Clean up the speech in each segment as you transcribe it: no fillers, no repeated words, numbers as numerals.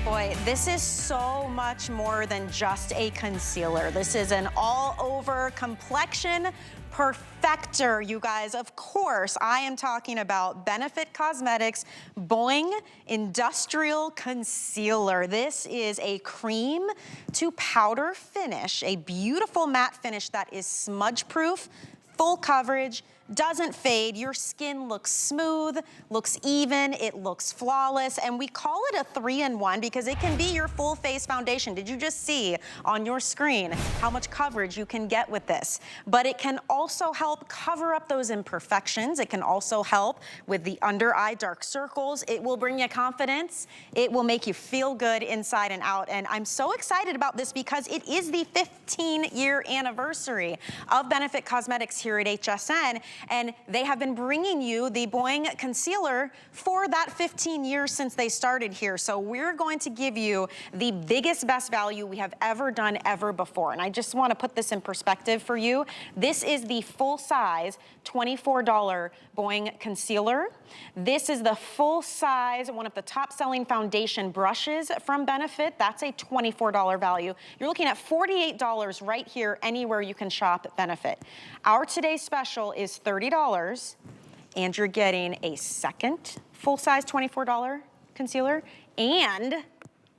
Boy, this is so much more than just a concealer. This is an all-over complexion perfector, you guys. Of course, I am talking about Benefit Cosmetics Boing Industrial Concealer. This is a cream to powder finish, a beautiful matte finish that is smudge-proof, full coverage, doesn't fade. Your skin looks smooth, looks even, it looks flawless, and we call it a 3-in-1 because it can be your full face foundation. Did you just see on your screen how much coverage you can get with this? But it can also help cover up those imperfections. It can also help with the under eye dark circles. It will bring you confidence. It will make you feel good inside and out. And I'm so excited about this because it is the 15-year anniversary of Benefit Cosmetics here at HSN. And they have been bringing you the Boing Concealer for that 15 years since they started here. So we're going to give you the biggest, best value we have ever done ever before. And I just want to put this in perspective for you. This is the full size $24 Boing Concealer. This is the full size, one of the top selling foundation brushes from Benefit. That's a $24 value. You're looking at $48 right here anywhere you can shop at Benefit. Our today's special is $30, and you're getting a second full-size $24 concealer and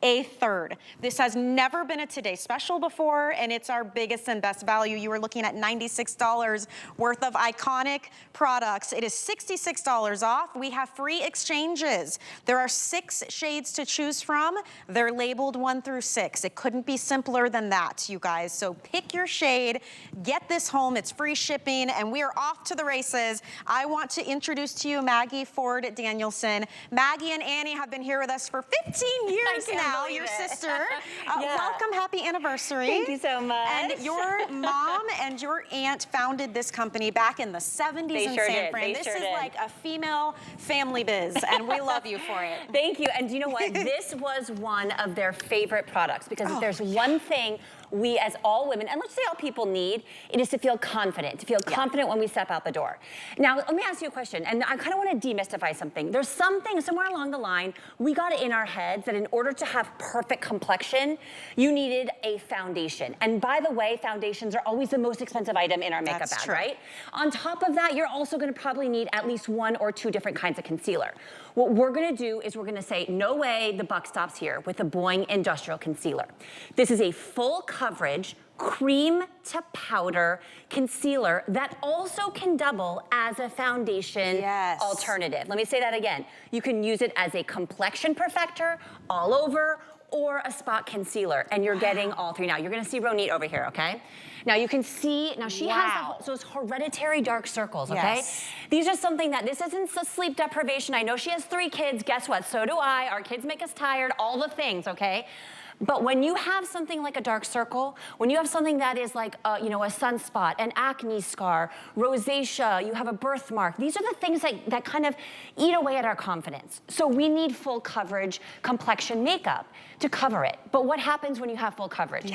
a third. This has never been a Today Special before, and it's our biggest and best value. You are looking at $96 worth of iconic products. It is $66 off. We have free exchanges. There are 6 shades to choose from. They're labeled 1 through 6. It couldn't be simpler than that, you guys. So pick your shade, get this home. It's free shipping, and we are off to the races. I want to introduce to you Maggie Ford Danielson. Maggie and Annie have been here with us for 15 years now. Your sister. Yeah. Welcome, happy anniversary. Thank you so much. And your mom and your aunt founded this company back in the 70s in San Fran. This is like a female family biz, and we love you for it. Thank you. And you know what? This was one of their favorite products because if there's one thing we as all women, and let's say all people need, it is to feel confident, confident when we step out the door. Now, let me ask you a question, and I kind of want to demystify something. There's something somewhere along the line, we got it in our heads that in order to have perfect complexion, you needed a foundation. And by the way, foundations are always the most expensive item in our makeup bag, right? On top of that, you're also going to probably need at least 1 or 2 different kinds of concealer. What we're going to do is we're going to say, no way, the buck stops here with the Boing Industrial Concealer. This is a full coverage, cream to powder concealer that also can double as a foundation alternative. Let me say that again. You can use it as a complexion perfector all over, or a spot concealer, and you're getting all 3 now. You're gonna see Ronit over here, okay? Now you can see, now she has those hereditary dark circles, okay? These are something that, this isn't sleep deprivation. I know she has 3 kids, guess what? So do I. Our kids make us tired, all the things, okay? But when you have something like a dark circle, when you have something that is like, you know, a sunspot, an acne scar, rosacea, you have a birthmark, these are the things that kind of eat away at our confidence. So we need full coverage complexion makeup to cover it. But what happens when you have full coverage?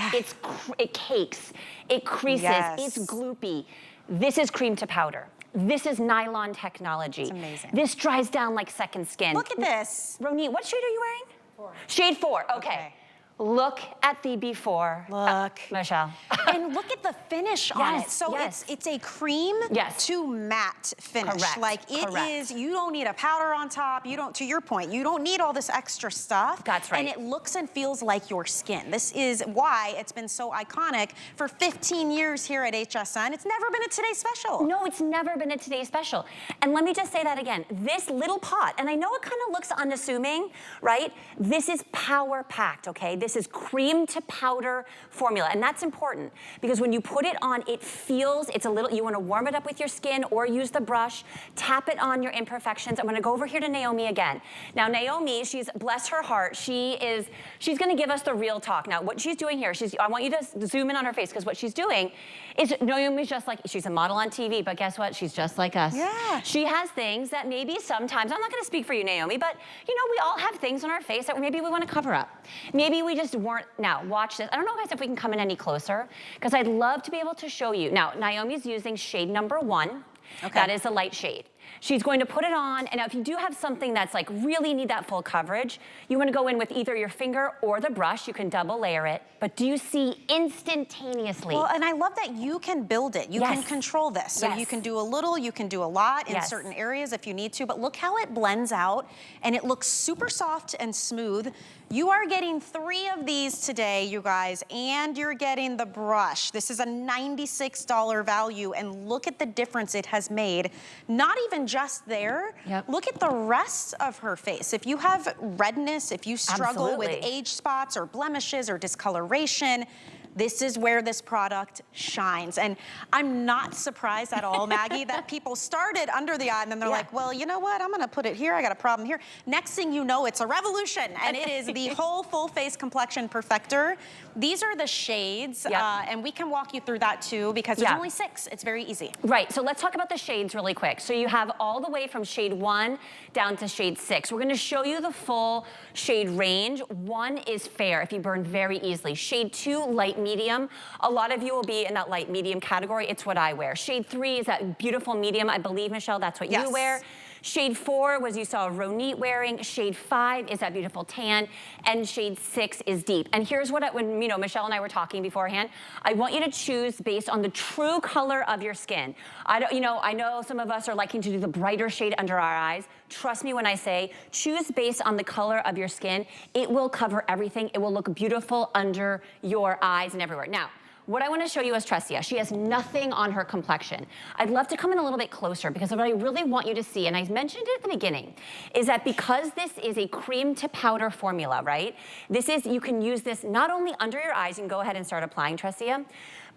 It cakes, it creases, it's gloopy. This is cream to powder. This is nylon technology. It's amazing. This dries down like second skin. Look at this. Ronit, what shade are you wearing? 4. Shade 4, okay. Look at the before. Look. Michelle. And look at the finish on it. So it's a cream to matte finish. Correct. Like it is, you don't need a powder on top. You don't, to your point, you don't need all this extra stuff. That's right. And it looks and feels like your skin. This is why it's been so iconic for 15 years here at HSN. It's never been a Today Special. No, it's never been a Today Special. And let me just say that again. This little pot, and I know it kind of looks unassuming, right? This is power packed, okay? This is cream to powder formula, and that's important because when you put it on, it feels, it's a little, you want to warm it up with your skin or use the brush, tap it on your imperfections. I'm going to go over here to Naomi again. Now, Naomi, she's, bless her heart, she's going to give us the real talk. Now, what she's doing here, I want you to zoom in on her face because what she's doing is, Naomi's just like, she's a model on TV, but guess what? She's just like us. Yeah. She has things that maybe sometimes, I'm not going to speak for you, Naomi, but you know, we all have things on our face that maybe we want to cover up. Maybe we just weren't, now watch this. I don't know guys if we can come in any closer because I'd love to be able to show you. Now, Naomi's using shade number 1. Okay. That is a light shade. She's going to put it on, and now if you do have something that's like really need that full coverage, you wanna go in with either your finger or the brush. You can double layer it, but do you see instantaneously? Well, and I love that you can build it. You can control this. So you can do a little, you can do a lot in certain areas if you need to, but look how it blends out, and it looks super soft and smooth. You are getting 3 of these today, you guys, and you're getting the brush. This is a $96 value, and look at the difference it has made. Not even just there. Look at the rest of her face. If you have redness, if you struggle with age spots or blemishes or discoloration, this is where this product shines. And I'm not surprised at all, Maggie, that people started under the eye and then they're like, well, you know what? I'm gonna put it here. I got a problem here. Next thing you know, it's a revolution. And it is the whole full face complexion perfector. These are the shades. And we can walk you through that too, because there's only 6. It's very easy. Right, so let's talk about the shades really quick. So you have all the way from shade 1 down to shade 6. We're gonna show you the full shade range. 1 is fair, if you burn very easily. Shade 2, light medium. A lot of you will be in that light medium category. It's what I wear. Shade 3 is that beautiful medium. I believe, Michelle, that's what you wear. Shade 4 was you saw Ronit wearing. Shade 5 is that beautiful tan, and shade 6 is deep. And here's what when Michelle and I were talking beforehand, I want you to choose based on the true color of your skin. I know some of us are liking to do the brighter shade under our eyes. Trust me when I say choose based on the color of your skin. It will cover everything. It will look beautiful under your eyes and everywhere. Now, what I want to show you is Tressia. She has nothing on her complexion. I'd love to come in a little bit closer because what I really want you to see, and I mentioned it at the beginning, is that because this is a cream to powder formula, right? You can use this not only under your eyes, you can go ahead and start applying Tressia,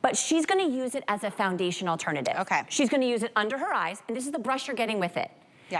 but she's going to use it as a foundation alternative. She's going to use it under her eyes, and this is the brush you're getting with it.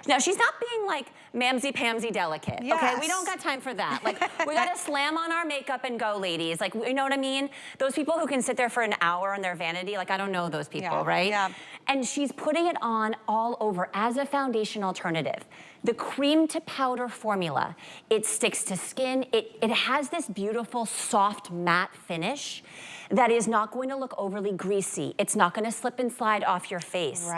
Now, she's not being like mamsy-pamsy delicate, okay? We don't got time for that. Like, we gotta slam on our makeup and go, ladies. Like, you know what I mean? Those people who can sit there for an hour on their vanity, like, I don't know those people, right? And she's putting it on all over as a foundation alternative. The cream to powder formula, it sticks to skin. It has this beautiful, soft, matte finish that is not going to look overly greasy. It's not gonna slip and slide off your face.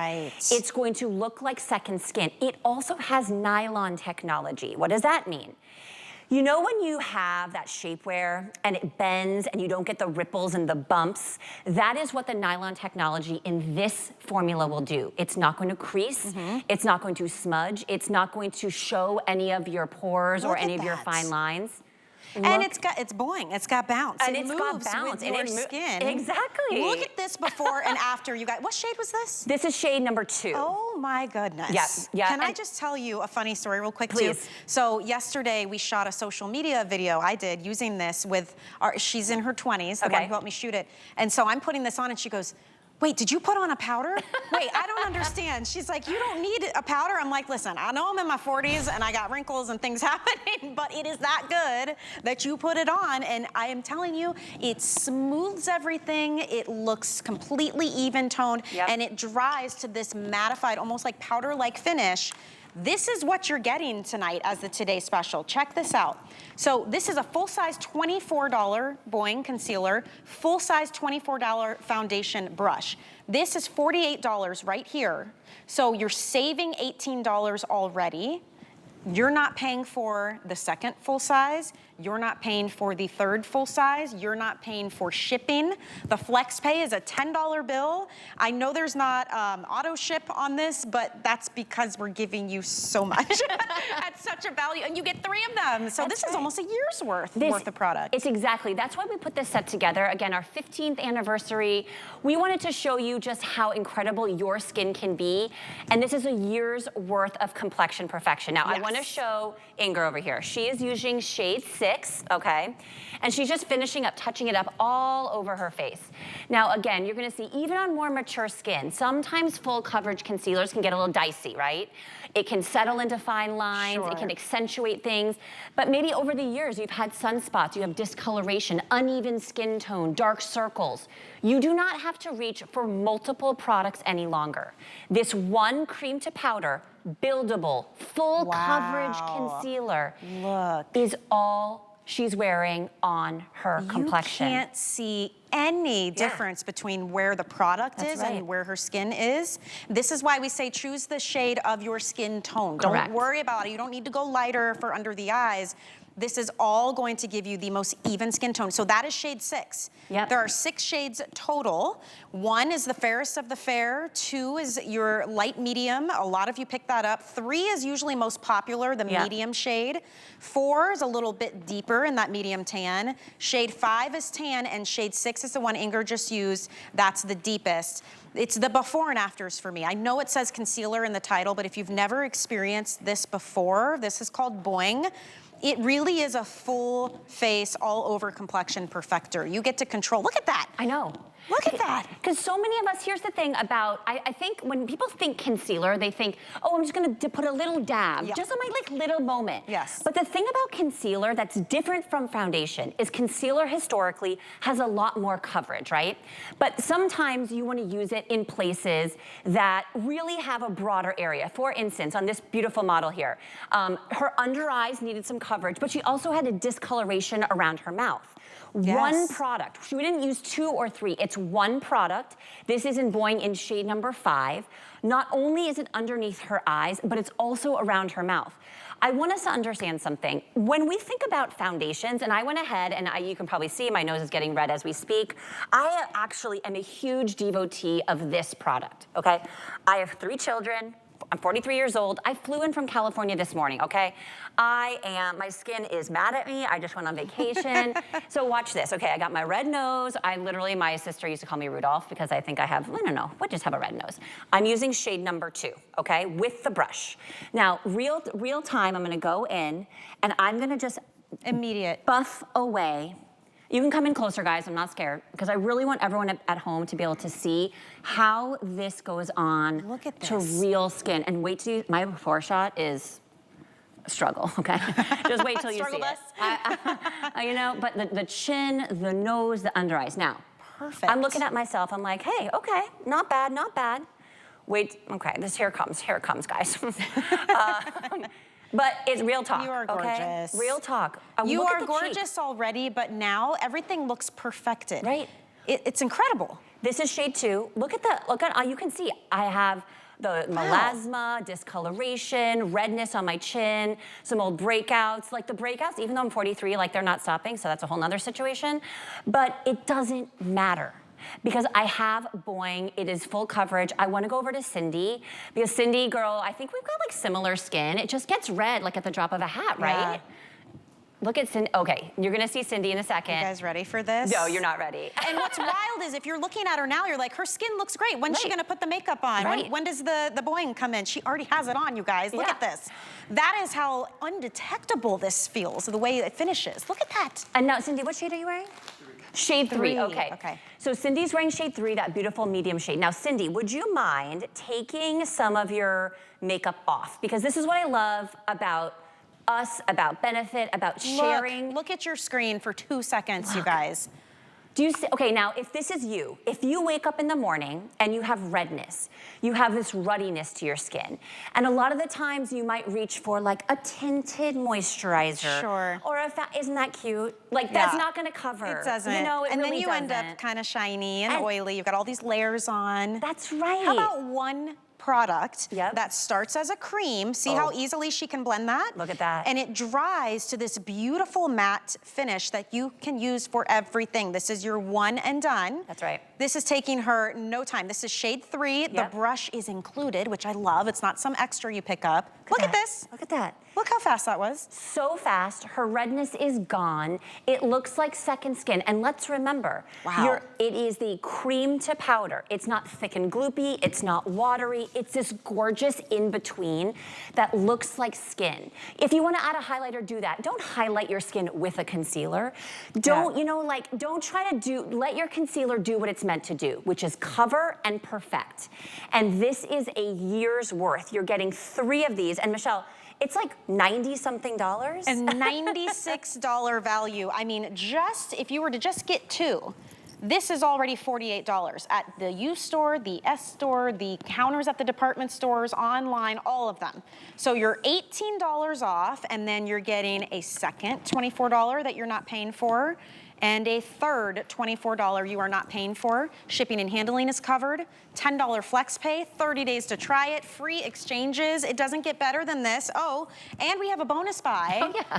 It's going to look like second skin. It also has nylon technology. What does that mean? You know when you have that shapewear and it bends and you don't get the ripples and the bumps? That is what the nylon technology in this formula will do. It's not going to crease, it's not going to smudge, it's not going to show any of your pores or any of your fine lines. And it's boing, it's got bounce. And it's got bounce. With your skin. Exactly. Look at this before and after, you guys. What shade was this? This is shade number 2. Oh my goodness. Can I just tell you a funny story real quick too? So yesterday we shot a social media video I did using this with she's in her 20s, the one who helped me shoot it. And so I'm putting this on and she goes, wait, did you put on a powder? Wait, I don't understand. She's like, you don't need a powder. I'm like, listen, I know I'm in my 40s and I got wrinkles and things happening, but it is that good that you put it on. And I am telling you, it smooths everything. It looks completely even toned and it dries to this mattified, almost like powder-like finish. This is what you're getting tonight as the Today Special. Check this out. So this is a full-size $24 Boing concealer, full-size $24 foundation brush. This is $48 right here. So you're saving $18 already. You're not paying for the second full size. You're not paying for the third full size. You're not paying for shipping. The flex pay is a $10 bill. I know there's not auto ship on this, but that's because we're giving you so much at such a value, and you get 3 of them. So this is almost a year's worth of product. It's exactly, that's why we put this set together. Again, our 15th anniversary. We wanted to show you just how incredible your skin can be, and this is a year's worth of complexion perfection. Now, I want to show Inger over here. She is using shade 6, okay? And she's just finishing up, touching it up all over her face. Now, again, you're gonna see, even on more mature skin, sometimes full coverage concealers can get a little dicey, right? It can settle into fine lines, it can accentuate things, but maybe over the years you've had sunspots, you have discoloration, uneven skin tone, dark circles. You do not have to reach for multiple products any longer. This one cream to powder, buildable, full coverage concealer is all she's wearing on her complexion. You can't see any difference between where the product is and where her skin is. This is why we say choose the shade of your skin tone. Correct. Don't worry about it. You don't need to go lighter for under the eyes. This is all going to give you the most even skin tone. So that is shade 6. Yep. There are 6 shades total. 1 is the fairest of the fair. 2 is your light medium. A lot of you pick that up. 3 is usually most popular, the medium shade. 4 is a little bit deeper in that medium tan. Shade 5 is tan, and shade 6 is the one Ingrid just used. That's the deepest. It's the before and afters for me. I know it says concealer in the title, but if you've never experienced this before, this is called Boing. It really is a full face, all over complexion perfector. You get to control, look at that. I know. Look at that. Because so many of us, here's the thing about, I think when people think concealer, they think, oh, I'm just gonna put a little dab, just on my little moment. Yes. But the thing about concealer that's different from foundation is concealer historically has a lot more coverage, right? But sometimes you wanna use it in places that really have a broader area. For instance, on this beautiful model here, her under eyes needed some coverage, but she also had a discoloration around her mouth. One product. We didn't use 2 or 3. It's one product. This is in Boing in shade number 5. Not only is it underneath her eyes, but it's also around her mouth. I want us to understand something. When we think about foundations, and I went ahead, and you can probably see my nose is getting red as we speak. I actually am a huge devotee of this product, okay? I have 3 children. I'm 43 years old. I flew in from California this morning, okay? My skin is mad at me. I just went on vacation. So watch this, okay? I got my red nose. My sister used to call me Rudolph because I think I just have a red nose. I'm using shade number 2, okay? With the brush. Now, real time, I'm gonna go in and I'm gonna just buff away. You can come in closer, guys, I'm not scared, because I really want everyone at home to be able to see how this goes on to real skin. And wait till my before shot is a struggle, okay? Just wait till you see it. You know, but the chin, the nose, the under eyes. Now, I'm looking at myself, I'm like, hey, okay, not bad, not bad. Wait, okay, here it comes, guys. But it's real talk. You are gorgeous. Okay? Real talk. You are gorgeous already, but now everything looks perfected. Right. It's incredible. This is shade 2. Look at, you can see I have the melasma, discoloration, redness on my chin, some old breakouts. Like the breakouts, even though I'm 43, like they're not stopping, so that's a whole nother situation. But it doesn't matter. Because I have Boing, it is full coverage. I wanna go over to Cindy, because Cindy, girl, I think we've got like similar skin. It just gets red like at the drop of a hat, right? Look at Cindy, okay, you're gonna see Cindy in a second. You guys ready for this? No, you're not ready. And what's wild is if you're looking at her now, you're like, her skin looks great. When's she gonna put the makeup on? When does the Boing come in? She already has it on, you guys. Look at this. That is how undetectable this feels, the way it finishes. Look at that. And now, Cindy, what shade are you wearing? Shade 3, okay. So Cindy's wearing shade 3, that beautiful medium shade. Now, Cindy, would you mind taking some of your makeup off? Because this is what I love about us, about Benefit, about sharing. Look at your screen for 2 seconds, you guys. Do you see, okay, now if this is you, if you wake up in the morning and you have redness, you have this ruddiness to your skin, and a lot of the times you might reach for like a tinted moisturizer. Sure. Or isn't that cute? Like that's not gonna cover. It doesn't. You know, and really then you end up kind of shiny and oily. You've got all these layers on. That's right. How about one product that starts as a cream. See how easily she can blend that? Look at that. And it dries to this beautiful matte finish that you can use for everything. This is your one and done. That's right. This is taking her no time. This is shade 3. The brush is included, which I love. It's not some extra you pick up. Look at this. Look at that. Look how fast that was. So fast. Her redness is gone. It looks like second skin. And let's remember, it is the cream to powder. It's not thick and gloopy. It's not watery. It's this gorgeous in-between that looks like skin. If you want to add a highlighter, do that. Don't highlight your skin with a concealer. Don't, you know, like, don't try to let your concealer do what it's meant to do, which is cover and perfect. And this is a year's worth. You're getting 3 of these. And Michelle, it's like $90-something. And $96 value. I mean, if you were to just get 2, This is already $48 at the U store, the S store, the counters at the department stores, online, all of them. So you're $18 off, and then you're getting a second $24 that you're not paying for, and a third $24 you are not paying for. Shipping and handling is covered. $10 flex pay, 30 days to try it, free exchanges. It doesn't get better than this. Oh, and we have a bonus buy. Oh, yeah.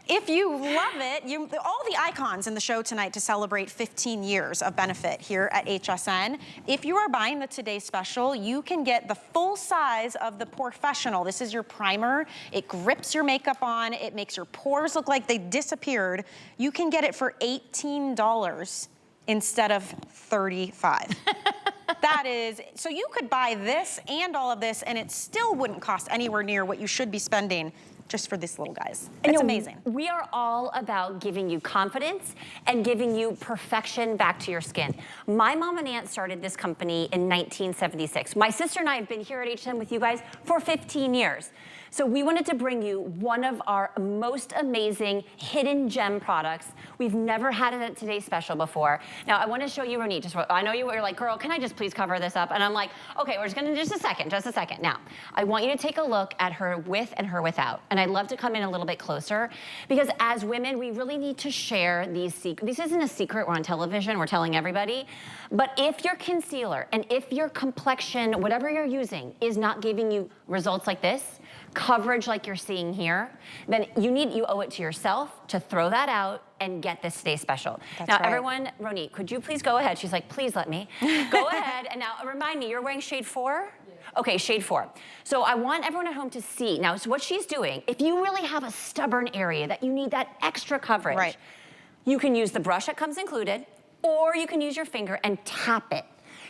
If you love it, all the icons in the show tonight to celebrate 15 years of benefit here at HSN. If you are buying the Today Special, you can get the full size of the Professional. This is your primer. It grips your makeup on. It makes your pores look like they disappeared. You can get it for $18 instead of $35. That is, so you could buy this and all of this, and it still wouldn't cost anywhere near what you should be spending just for these little guys. It's amazing. We are all about giving you confidence and giving you perfection back to your skin. My mom and aunt started this company in 1976. My sister and I have been here at HSN with you guys for 15 years. So we wanted to bring you one of our most amazing hidden gem products. We've never had it at Today's Special before. Now I want to show you, Ronit, I know you were like, girl, can I just please cover this up? And I'm like, okay, we're just gonna, just a second. Now, I want you to take a look at her with and her without. And I'd love to come in a little bit closer, because as women, we really need to share these secrets. This isn't a secret, we're on television, we're telling everybody. But if your concealer and if your complexion, whatever you're using, is not giving you results like this, coverage like you're seeing here, then you owe it to yourself to throw that out and get this Today Special. That's now, right. Everyone, Ronit, could you please go ahead? She's like, please let me. Go ahead, and now remind me, you're wearing shade 4? Yeah. Okay, shade 4. So I want everyone at home to see. Now, so what she's doing, if you really have a stubborn area that you need that extra coverage, right, you can use the brush that comes included, or you can use your finger and tap it.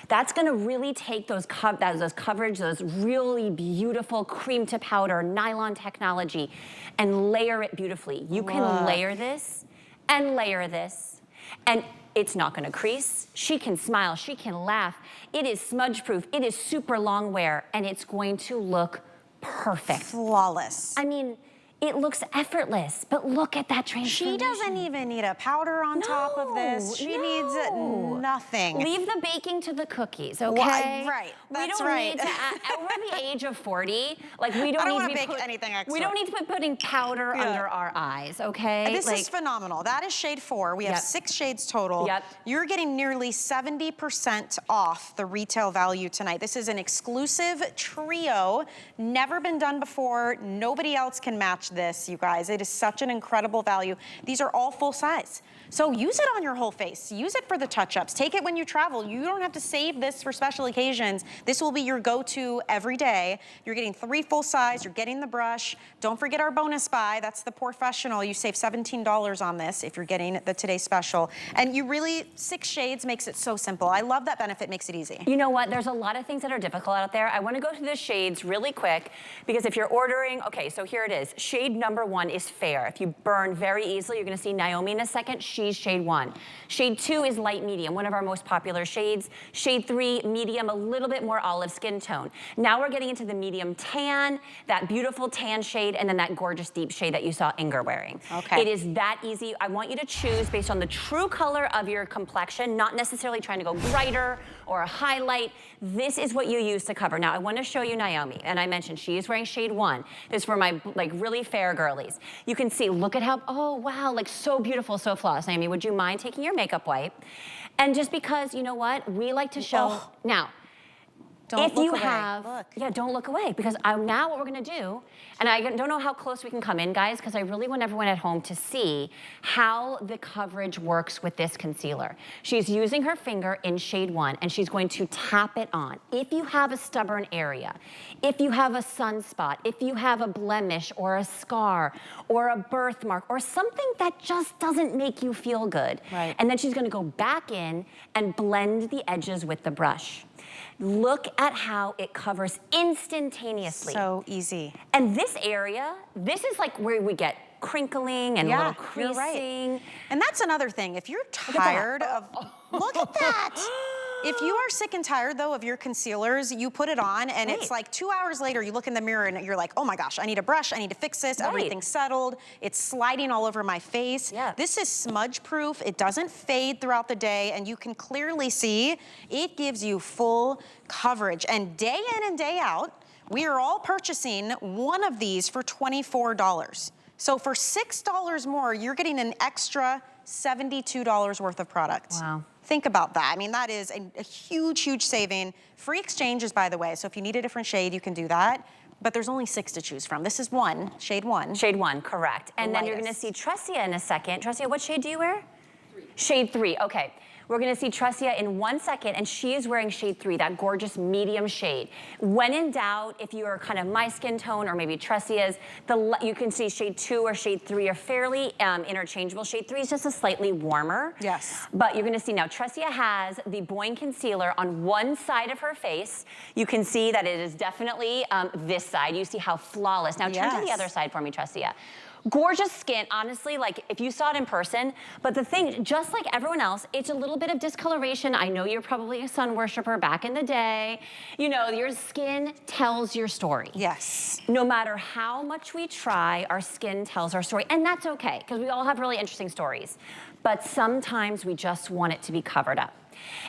That's gonna really take those coverage, those really beautiful cream to powder, nylon technology, and layer it beautifully. You can layer this and layer this, and it's not gonna crease. She can smile, she can laugh. It is smudge proof, it is super long wear, and it's going to look perfect. Flawless. I mean, it looks effortless, but look at that transformation. She doesn't even need a powder on top of this. She needs nothing. Leave the baking to the cookies, okay? Right, we that's don't right. need to we're the age of 40. Like, we don't I don't need want to to bake anything extra. We don't need to be putting powder under our eyes, okay? This is phenomenal. That is shade 4. We have 6 shades total. Yep. You're getting nearly 70% off the retail value tonight. This is an exclusive trio. Never been done before. Nobody else can match this, you guys. It is such an incredible value. These are all full size. So use it on your whole face. Use it for the touch-ups. Take it when you travel. You don't have to save this for special occasions. This will be your go-to every day. You're getting 3 full size. You're getting the brush. Don't forget our bonus buy. That's the Professional. You save $17 on this if you're getting the Today Special. And you really, 6 shades makes it so simple. I love that benefit makes it easy. You know what? There's a lot of things that are difficult out there. I want to go through the shades really quick, because if you're ordering, okay, so here it is. Shade number 1 is fair. If you burn very easily, you're going to see Naomi in a second. She's shade 1. Shade 2 is light medium, one of our most popular shades. Shade 3, medium, a little bit more olive skin tone. Now we're getting into the medium tan, that beautiful tan shade, and then that gorgeous deep shade that you saw Inger wearing. Okay. It is that easy. I want you to choose based on the true color of your complexion, not necessarily trying to go brighter or a highlight. This is what you use to cover. Now I want to show you Naomi, and I mentioned she is wearing shade 1. This is for my really fair girlies. You can see, look at how, oh wow, like so beautiful, so flawless. Naomi, would you mind taking your makeup wipe? And just because, you know what, we like to show, now, Don't look away. Look. Yeah, don't look away, because now what we're gonna do, and I don't know how close we can come in, guys, because I really want everyone at home to see how the coverage works with this concealer. She's using her finger in shade 1, and she's going to tap it on. If you have a stubborn area, if you have a sunspot, if you have a blemish or a scar or a birthmark or something that just doesn't make you feel good, right, and then she's gonna go back in and blend the edges with the brush. Look at how it covers instantaneously. So easy. And this area, this is like where we get crinkling and a little creasing. Right. And that's another thing. If you're tired of, look at that. If you are sick and tired though of your concealers, you put it on and Right. it's like 2 hours later, you look in the mirror and you're like, oh my gosh, I need a brush, I need to fix this, Right. everything's settled, it's sliding all over my face. Yeah. This is smudge proof, it doesn't fade throughout the day, and you can clearly see it gives you full coverage. And day in and day out, we are all purchasing one of these for $24. So for $6 more, you're getting an extra $72 worth of product. Wow. Think about that. I mean, that is a huge, huge saving. Free exchanges, by the way, so if you need a different shade, you can do that. But there's only 6 to choose from. This is one, shade 1. Shade 1, correct. And then you're gonna Lightest. see Tressia in a second. Tressia, what shade do you wear? 3. Shade 3, okay. We're gonna see Tressia in 1 second, and she is wearing shade 3, that gorgeous medium shade. When in doubt, if you are kind of my skin tone or maybe Tressia's, you can see shade 2 or shade 3 are fairly interchangeable. Shade 3 is just a slightly warmer. Yes. But you're gonna see now, Tressia has the Boing Concealer on one side of her face. You can see that it is definitely this side. You see how flawless. Now turn to the other side for me, Tressia. Gorgeous skin, honestly, like if you saw it in person, but the thing, just like everyone else, it's a little bit of discoloration. I know you're probably a sun worshiper back in the day. You know, your skin tells your story. Yes. No matter how much we try, our skin tells our story, and that's okay, because we all have really interesting stories. But sometimes we just want it to be covered up.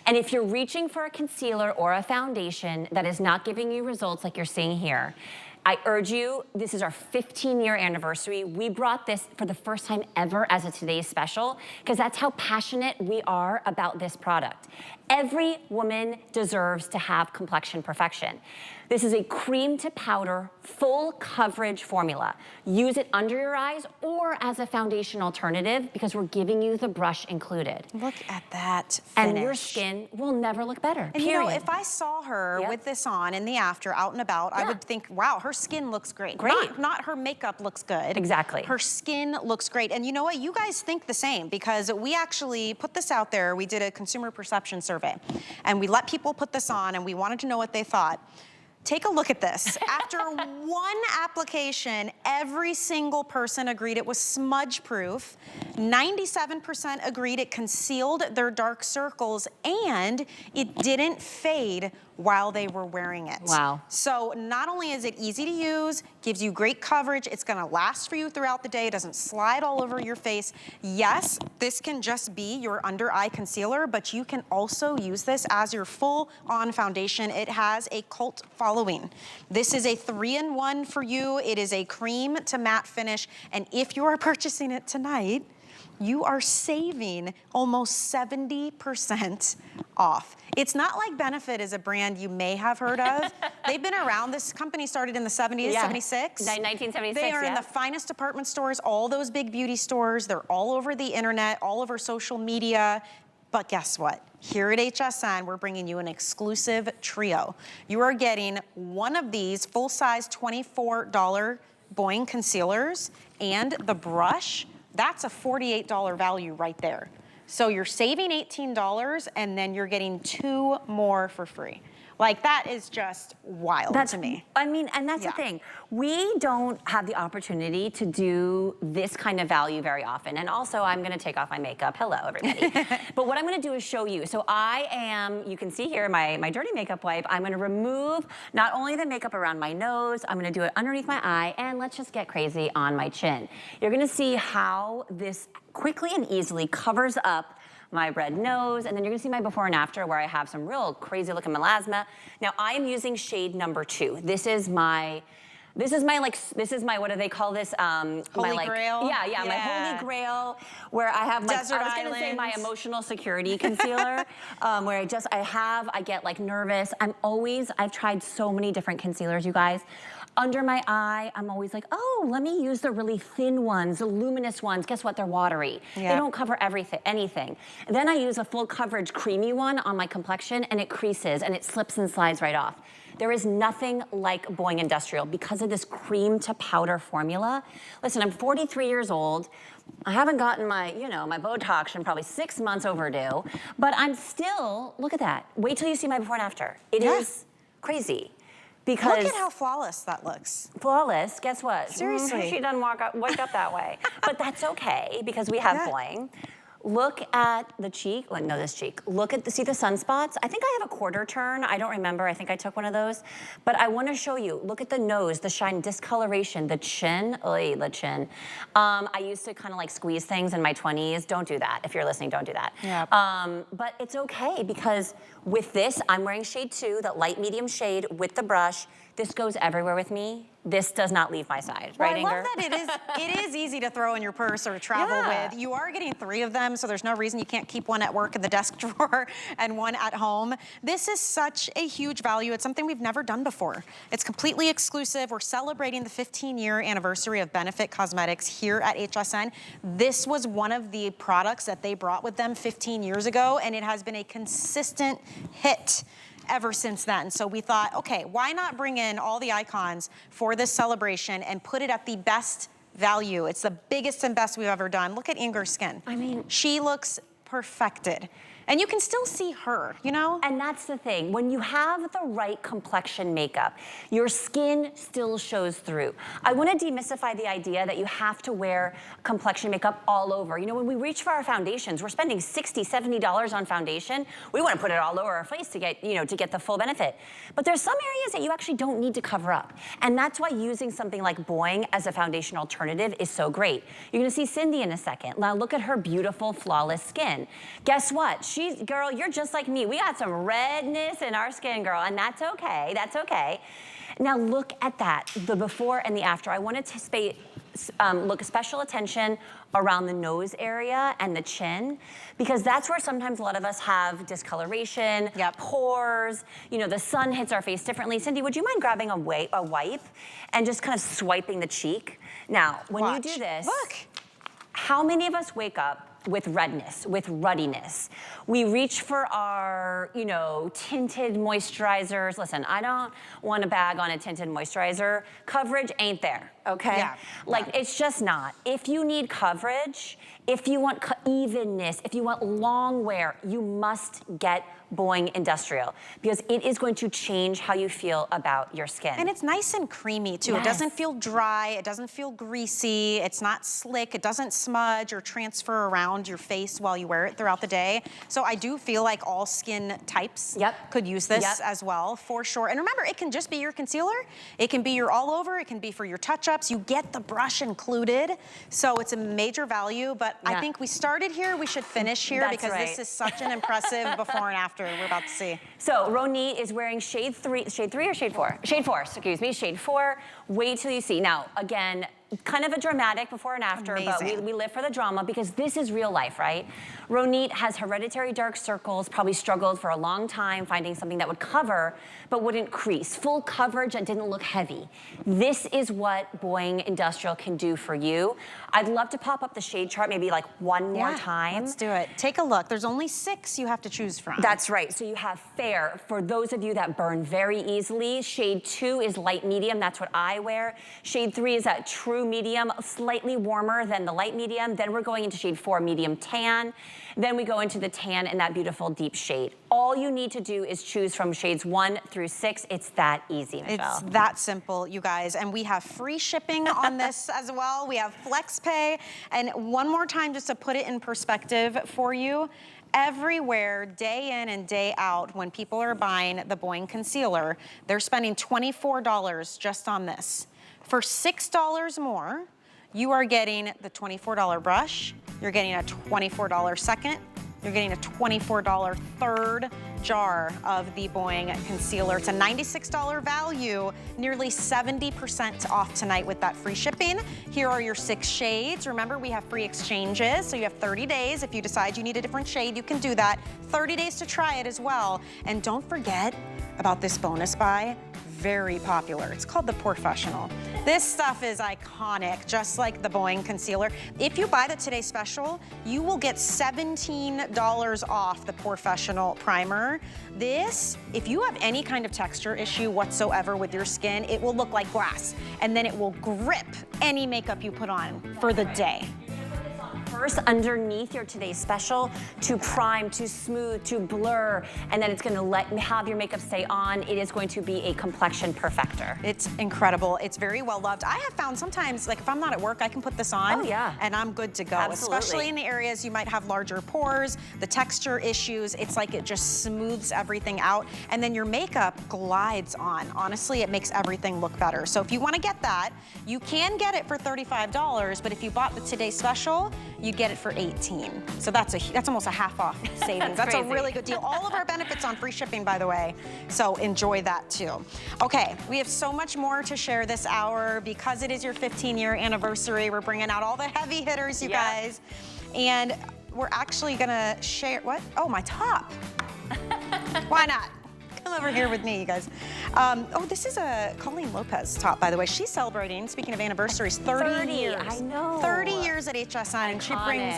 And if you're reaching for a concealer or a foundation that is not giving you results like you're seeing here, I urge you, this is our 15-year anniversary. We brought this for the first time ever as a Today's Special, because that's how passionate we are about this product. Every woman deserves to have complexion perfection. This is a cream to powder, full coverage formula. Use it under your eyes or as a foundation alternative, because we're giving you the brush included. Look at that finish. And your skin will never look better, And period. you know, if I saw her with this on in the after, out and about, I would think, wow, her skin looks great. Great. Not her makeup looks good. Exactly. Her skin looks great. And you know what? You guys think the same, because we actually put this out there. We did a consumer perception survey, and we let people put this on, and we wanted to know what they thought. Take a look at this. After one application, every single person agreed it was smudge proof. 97% agreed it concealed their dark circles, and it didn't fade while they were wearing it. Wow. So not only is it easy to use, gives you great coverage, it's gonna last for you throughout the day, it doesn't slide all over your face. Yes, this can just be your under eye concealer, but you can also use this as your full on foundation. It has a cult following. This is a 3-in-1 for you. It is a cream to matte finish, and if you are purchasing it tonight, you are saving almost 70% off. It's not like Benefit is a brand you may have heard of. They've been around. This company started in the 70s, 76. 1976, They are in the finest department stores, all those big beauty stores. They're all over the internet, all over social media. But guess what? Here at HSN, we're bringing you an exclusive trio. You are getting one of these full-size $24 Boing concealers and the brush. That's a $48 value right there. So you're saving $18 and then you're getting 2 more for free. Like, that is just wild to me. I mean, and that's the thing. We don't have the opportunity to do this kind of value very often. And also, I'm gonna take off my makeup. Hello, everybody. But what I'm gonna do is show you. So I am, you can see here, my dirty makeup wipe. I'm gonna remove not only the makeup around my nose, I'm gonna do it underneath my eye, and let's just get crazy on my chin. You're gonna see how this quickly and easily covers up my red nose, and then you're gonna see my before and after where I have some real crazy looking melasma. Now I am using shade number 2. This is my, what do they call this? Holy Grail? Yeah, my holy grail, where I have my, Desert I was gonna say my Islands. emotional security concealer, where I get like nervous. I've tried so many different concealers, you guys. Under my eye, I'm always like, oh, let me use the really thin ones, the luminous ones. Guess what? They're watery. They don't cover anything. And then I use a full coverage creamy one on my complexion, and it creases and it slips and slides right off. There is nothing like Boing Industrial because of this cream to powder formula. Listen, I'm 43 years old. I haven't gotten my Botox in probably 6 months overdue, but I'm still, look at that. Wait till you see my before and after. It is crazy. Because look at how flawless that looks. Flawless, guess what? Seriously. She doesn't wake up that way. But that's okay, because we have Boing. Look at the cheek, well, no, this cheek. Look at see the sunspots? I think I have a quarter turn. I don't remember, I think I took one of those. But I wanna show you, look at the nose, the shine, discoloration, the chin, oy, the chin. I used to kind of like squeeze things in my 20s. Don't do that. If you're listening, don't do that. Yep. But it's okay because with this, I'm wearing shade 2, that light medium shade with the brush. This goes everywhere with me. This does not leave my side, Well, right, Inger? I love that it is easy to throw in your purse or travel with. You are getting 3 of them, so there's no reason you can't keep one at work in the desk drawer and one at home. This is such a huge value. It's something we've never done before. It's completely exclusive. We're celebrating the 15-year anniversary of Benefit Cosmetics here at HSN. This was one of the products that they brought with them 15 years ago, and it has been a consistent hit ever since then. So we thought, okay, why not bring in all the icons for this celebration and put it at the best value? It's the biggest and best we've ever done. Look at Inger's skin. I mean, she looks perfected. And you can still see her, you know? And that's the thing. When you have the right complexion makeup, your skin still shows through. I want to demystify the idea that you have to wear complexion makeup all over. You know, when we reach for our foundations, we're spending $60, $70 on foundation. We want to put it all over our face to get, you know, to get the full benefit. But there's some areas that you actually don't need to cover up. And that's why using something like Boing as a foundation alternative is so great. You're going to see Cindy in a second. Now look at her beautiful, flawless skin. Guess what? Girl, you're just like me. We got some redness in our skin, girl, and that's okay. That's okay. Now look at that, the before and the after. I wanted to look special attention around the nose area and the chin, because that's where sometimes a lot of us have discoloration, pores, you know, the sun hits our face differently. Cindy, would you mind grabbing a wipe and just kind of swiping the cheek? Now, when you do this, look, how many of us wake up with redness, with ruddiness? We reach for our, you know, tinted moisturizers. Listen, I don't want to bag on a tinted moisturizer. Coverage ain't there, okay? Yeah. Like, it's just not. If you need coverage, if you want evenness, if you want long wear, you must get Boing Industrial, because it is going to change how you feel about your skin. And it's nice and creamy too. It doesn't feel dry, it doesn't feel greasy, it's not slick, it doesn't smudge or transfer around your face while you wear it throughout the day. So I do feel like all skin types could use this as well, for sure. And remember, it can just be your concealer, it can be your all over, it can be for your touch-ups. You get the brush included, so it's a major value. But I think we started here, we should finish here, because this is such an impressive before and after we're about to see. So Ronit is wearing shade 3 or shade 4? Shade 4, excuse me, shade 4. Wait till you see. Now, again, kind of a dramatic before and after, but we live for the drama because this is real life, right? Ronit has hereditary dark circles, probably struggled for a long time finding something that would cover but wouldn't crease. Full coverage that didn't look heavy. This is what Boing Industrial can do for you. I'd love to pop up the shade chart maybe like one more time. Let's do it. Take a look. There's only 6 you have to choose from. That's right. So you have fair. For those of you that burn very easily, shade 2 is light medium. That's what I wear. Shade 3 is that true medium, slightly warmer than the light medium. Then we're going into shade 4, medium tan. Then we go into the tan in that beautiful deep shade. All you need to do is choose from shades 1 through 6. It's that easy, Michelle. It's that simple, you guys. And we have free shipping on this as well. We have flex pay. And one more time, just to put it in perspective for you, everywhere, day in and day out, when people are buying the Boing Concealer, they're spending $24 just on this. For $6 more, you are getting the $24 brush, you're getting a $24 second, you're getting a $24 third jar of the Boing Concealer. It's a $96 value, nearly 70% off tonight with that free shipping. Here are your 6 shades. Remember, we have free exchanges, so you have 30 days. If you decide you need a different shade, you can do that. 30 days to try it as well. And don't forget about this bonus buy. Very popular. It's called the Professional. This stuff is iconic, just like the Boing Concealer. If you buy the Today Special, you will get $17 off the Professional Primer. This, if you have any kind of texture issue whatsoever with your skin, it will look like glass, and then it will grip any makeup you put on for the day. first underneath your Today's Special to prime, to smooth, to blur, and then it's gonna have your makeup stay on. It is going to be a complexion perfecter. It's incredible. It's very well loved. I have found sometimes, like if I'm not at work, I can put this on and I'm good to go. Absolutely. Especially in the areas you might have larger pores, the texture issues. It's like it just smooths everything out, and then your makeup glides on. Honestly, it makes everything look better. So if you want to get that, you can get it for $35, but if you bought the Today's Special, you get it for $18. So that's almost a half off savings. That's a really good deal. All of our benefits on free shipping, by the way. So enjoy that too. Okay, we have so much more to share this hour because it is your 15-year anniversary. We're bringing out all the heavy hitters, you guys. And we're actually gonna share, what? Oh, my top. Why not? Come over here with me, you guys. Oh, this is a Colleen Lopez top, by the way. She's celebrating, speaking of anniversaries, 30 years. I know. 30 years at HSN, and she brings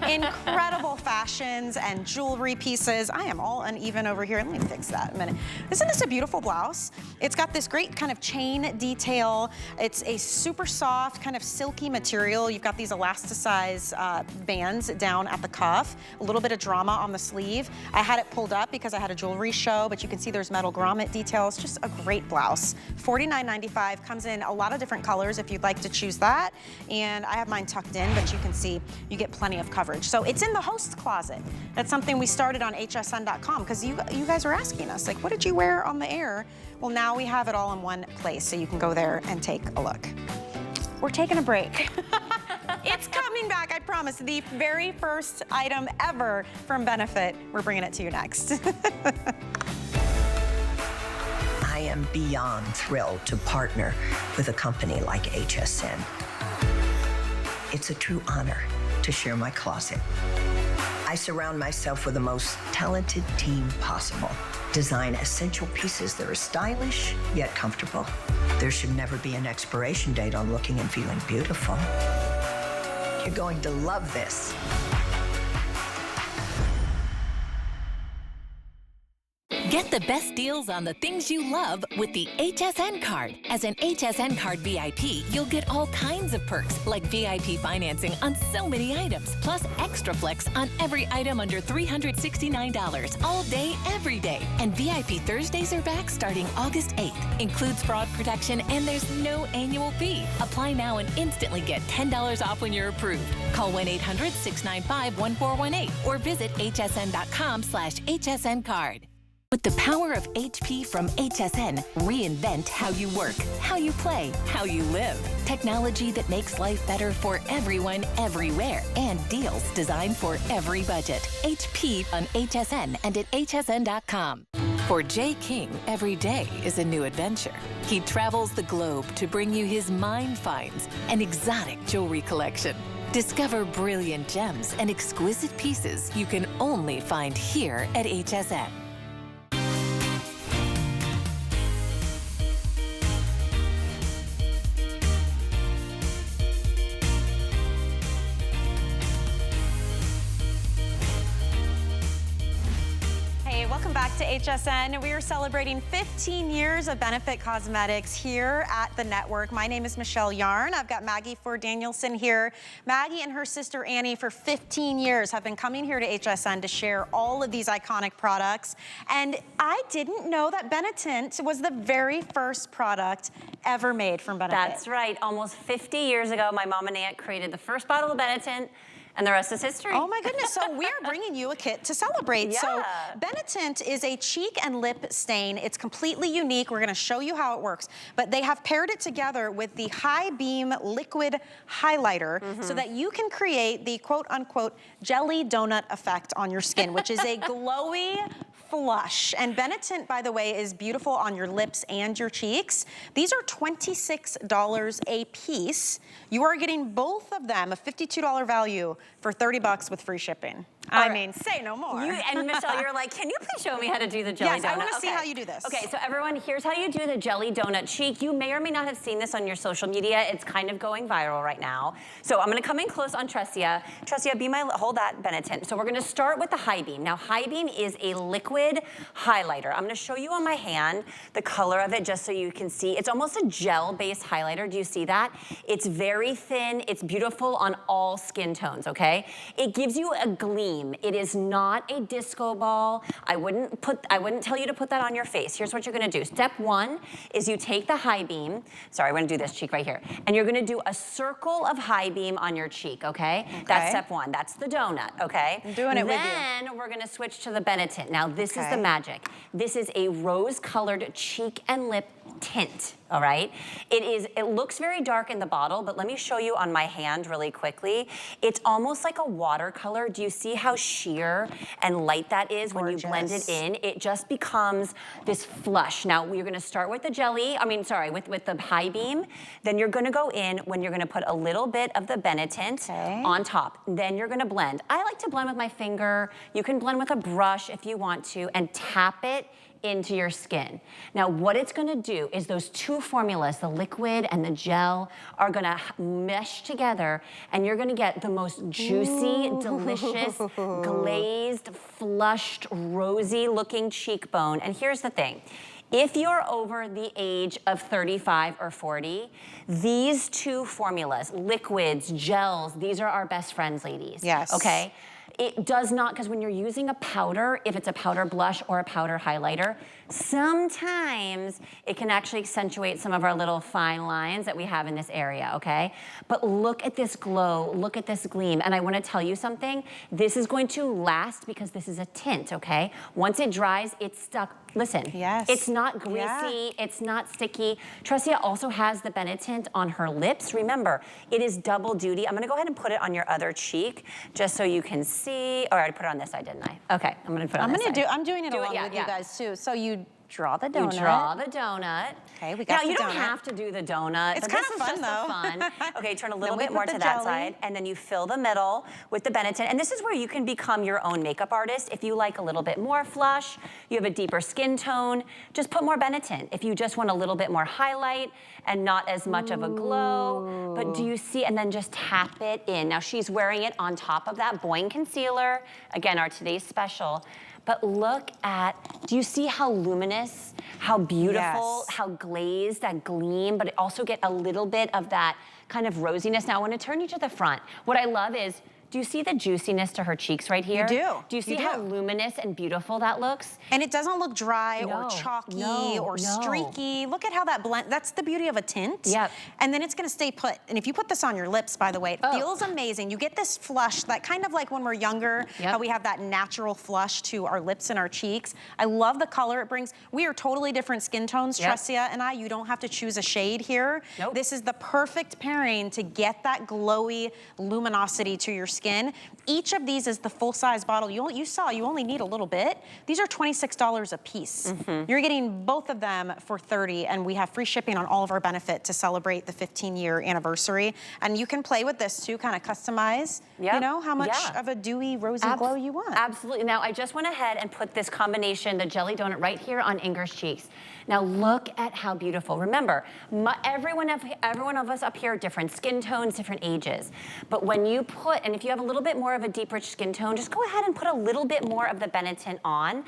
incredible fashions and jewelry pieces. I am all uneven over here. Let me fix that in a minute. Isn't this a beautiful blouse? It's got this great kind of chain detail. It's a super soft, kind of silky material. You've got these elasticize bands down at the cuff, a little bit of drama on the sleeve. I had it pulled up because I had a jewelry show, but you can see there's metal grommet details. Just a great blouse. $49.95, comes in a lot of different colors if you'd like to choose that. And I have mine tucked in, but you can see you get plenty of coverage. So it's in the host closet. That's something we started on hsn.com because you guys are asking us, like, what did you wear on the air? Well, now we have it all in one place, so you can go there and take a look. We're taking a break. It's coming back, I promise. The very first item ever from Benefit. We're bringing it to you next. I am beyond thrilled to partner with a company like HSN. It's a true honor to share my closet. I surround myself with the most talented team possible. Design essential pieces that are stylish yet comfortable. There should never be an expiration date on looking and feeling beautiful. You're going to love this. Get the best deals on the things you love with the HSN card. As an HSN card VIP, you'll get all kinds of perks, like VIP financing on so many items, plus extra flex on every item under $369, all day, every day. And VIP Thursdays are back starting August 8th. Includes fraud protection, and there's no annual fee. Apply now and instantly get $10 off when you're approved. Call 1-800-695-1418 or visit hsn.com/HSN card. With the power of HP from HSN, reinvent how you work, how you play, how you live. Technology that makes life better for everyone, everywhere, and deals designed for every budget. HP on HSN and at hsn.com. For Jay King, every day is a new adventure. He travels the globe to bring you his mind finds, an exotic jewelry collection. Discover brilliant gems and exquisite pieces you can only find here at HSN. Welcome back to HSN. We are celebrating 15 years of Benefit Cosmetics here at the network. My name is Michelle Yarn. I've got Maggie Ford Danielson here. Maggie and her sister Annie for 15 years have been coming here to HSN to share all of these iconic products. And I didn't know that Benetint was the very first product ever made from Benefit. That's right. Almost 50 years ago, my mom and aunt created the first bottle of Benetint, and the rest is history. Oh my goodness, so we are bringing you a kit to celebrate. Yeah. So Benetint is a cheek and lip stain. It's completely unique. We're gonna show you how it works. But they have paired it together with the high beam liquid highlighter so that you can create the quote unquote jelly donut effect on your skin, which is a glowy flush. And Benetint, by the way, is beautiful on your lips and your cheeks. These are $26 a piece. You are getting both of them, a $52 value for $30 with free shipping. I mean, say no more. And Michelle, you're like, can you please show me how to do the jelly donut? Yes, I want to see how you do this. Okay, so everyone, here's how you do the jelly donut cheek. You may or may not have seen this on your social media. It's kind of going viral right now. So I'm gonna come in close on Tressia. Tressia, hold that, Benetton. So we're gonna start with the High Beam. Now, High Beam is a liquid highlighter. I'm gonna show you on my hand the color of it just so you can see. It's almost a gel-based highlighter. Do you see that? It's very thin. It's beautiful on all skin tones, okay? It gives you a gleam. It is not a disco ball. I wouldn't tell you to put that on your face. Here's what you're gonna do. Step one is you take the High Beam. Sorry, I'm gonna do this cheek right here. And you're gonna do a circle of High Beam on your cheek, okay? That's step one. That's the donut, okay? I'm doing it with you. Then we're gonna switch to the Benetton. Now this is the magic. This is a rose-colored cheek and lip tint, all right? It looks very dark in the bottle, but let me show you on my hand really quickly. It's almost like a watercolor. Do you see how sheer and light that is when you blend it in? It just becomes this flush. Now, we're gonna start with the with the High Beam. Then you're gonna go in when you're gonna put a little bit of the Benetton on top. Then you're gonna blend. I like to blend with my finger. You can blend with a brush if you want to, and tap it into your skin. Now, what it's gonna do is those two formulas, the liquid and the gel, are gonna mesh together, and you're gonna get the most juicy, delicious, glazed, flushed, rosy-looking cheekbone. And here's the thing. If you're over the age of 35 or 40, these two formulas, liquids, gels, these are our best friends, ladies. Yes. Okay? It does not, because when you're using a powder, if it's a powder blush or a powder highlighter, sometimes it can actually accentuate some of our little fine lines that we have in this area, okay? But look at this glow, look at this gleam, and I wanna tell you something, this is going to last because this is a tint, okay? Once it dries, it's stuck. Listen, it's not greasy, it's not sticky. Tressia also has the Benetton on her lips. Remember, it is double duty. I'm gonna go ahead and put it on your other cheek just so you can see. Oh, I already put it on this side, didn't I? Okay, I'm gonna put it on this side. I'm doing it along with you guys too. So you draw the donut. You draw the donut. Okay, we got now, the you don't donut. have to do the donut. It's but kind this of fun, is though. just fun. Okay, turn a little Then bit we more put to the that jelly. side, and then you fill the middle with the Benetton. And this is where you can become your own makeup artist. If you like a little bit more flush, you have a deeper skin tone, just put more Benetton. If you just want a little bit more highlight and not as much of a glow, but do you see, and then just tap it in. Now she's wearing it on top of that Boing concealer. Again, our today's special. But look at, do you see how luminous, how beautiful, how glazed, that gleam, but it also get a little bit of that kind of rosiness. Now I want to turn you to the front. What I love is, do you see the juiciness to her cheeks right here? You do. Do you see how luminous and beautiful that looks? And it doesn't look dry or chalky or streaky. Look at how that blend, that's the beauty of a tint. Yep. And then it's gonna stay put. And if you put this on your lips, by the way, it feels amazing. You get this flush, that kind of like when we're younger, how we have that natural flush to our lips and our cheeks. I love the color it brings. We are totally different skin tones, Tressia and I. You don't have to choose a shade here. Nope. This is the perfect pairing to get that glowy luminosity to your skin. Each of these is the full-size bottle. You saw, you only need a little bit. These are $26 a piece. You're getting both of them for $30, and we have free shipping on all of our Benefit to celebrate the 15-year anniversary. And you can play with this too, kind of customize, you know, how much of a dewy, rosy glow you want. Absolutely. Now, I just went ahead and put this combination, the jelly donut, right here on Inger's cheeks. Now, look at how beautiful. Remember, every one of us up here, different skin tones, different ages. But when you put, and if you have a little bit more of a deep, rich skin tone, just go ahead and put a little bit more of the Benetton on.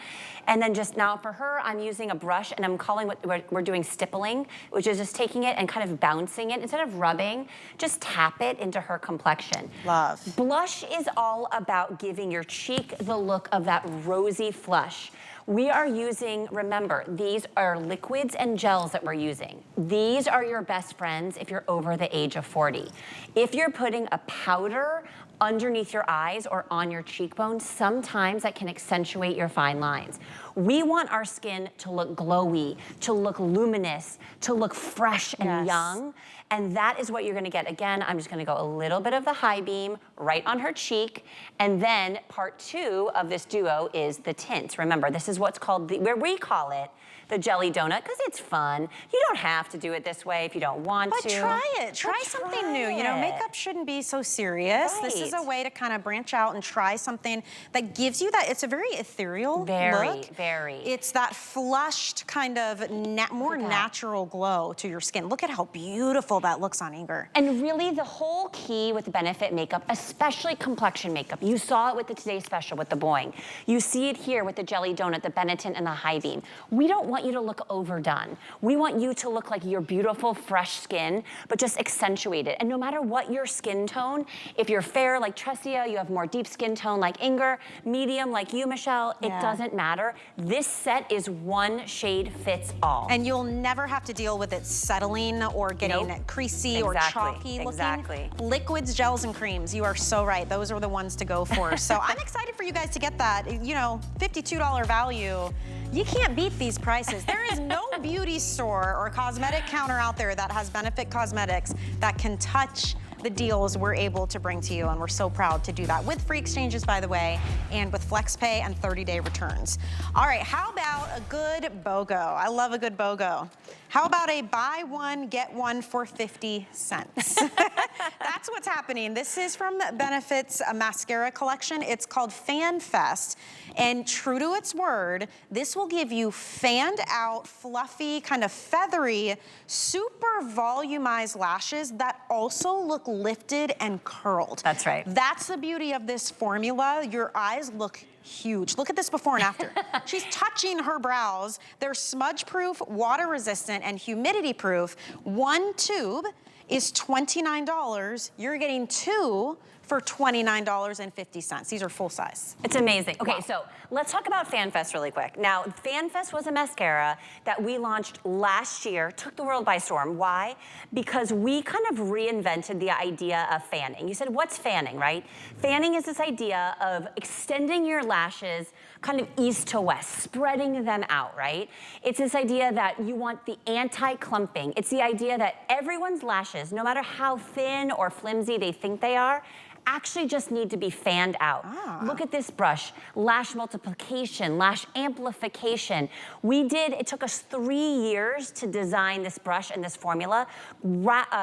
And then just now for her, I'm using a brush, and I'm calling what we're doing stippling, which is just taking it and kind of bouncing it. Instead of rubbing, just tap it into her complexion. Love. Blush is all about giving your cheek the look of that rosy flush. We are using, remember, these are liquids and gels that we're using. These are your best friends if you're over the age of 40. If you're putting a powder underneath your eyes or on your cheekbones, sometimes that can accentuate your fine lines. We want our skin to look glowy, to look luminous, to look fresh and young. And that is what you're gonna get. Again, I'm just gonna go a little bit of the High Beam right on her cheek. And then part two of this duo is the tint. Remember, this is is what's called, where we call it, the jelly donut, because it's fun. You don't have to do it this way if you don't want to. But try it. Try something new. You know, makeup shouldn't be so serious. Right. This is a way to kind of branch out and try something that gives you that. It's a very ethereal look. Very. It's that flushed kind of more natural glow to your skin. Look at how beautiful that looks on Inger. And really the whole key with Benefit makeup, especially complexion makeup, you saw it with the Today Special with the Boing. You see it here with the Jelly Donut, the Benetton, and the High Beam. We don't want you to look overdone. We want you to look like your beautiful, fresh skin, but just accentuate it. And no matter what your skin tone, if you're fair like Tressia, you have more deep skin tone like Inger, medium like you, Michelle, it doesn't matter. This set is one shade fits all. And you'll never have to deal with it settling or getting creasy or chalky looking. Liquids, gels, and creams. You are so right. Those are the ones to go for. So I'm excited for you guys to get that, you know, $52 value. You can't beat these prices. There is no beauty store or cosmetic counter out there that has Benefit Cosmetics that can touch the deals we're able to bring to you, and we're so proud to do that with free exchanges, by the way, and with FlexPay and 30-day returns. All right, how about a good BOGO? I love a good BOGO. How about a buy one, get one for 50 cents? That's what's happening. This is from Benefit's mascara collection. It's called Fan Fest. And true to its word, this will give you fanned out, fluffy, kind of feathery, super volumized lashes that also look lifted and curled. That's right. That's the beauty of this formula. Your eyes look huge. Look at this before and after. She's touching her brows. They're smudge proof, water resistant, and humidity proof. One tube is $29. You're getting two for $29.50. These are full size. It's amazing. Okay, so let's talk about FanFest really quick. Now, FanFest was a mascara that we launched last year, took the world by storm. Why? Because we kind of reinvented the idea of fanning. You said, what's fanning, right? Fanning is this idea of extending your lashes kind of east to west, spreading them out, right? It's this idea that you want the anti-clumping. It's the idea that everyone's lashes, no matter how thin or flimsy they think they are, actually just need to be fanned out. Look at this brush, lash multiplication, lash amplification. It took us 3 years to design this brush and this formula.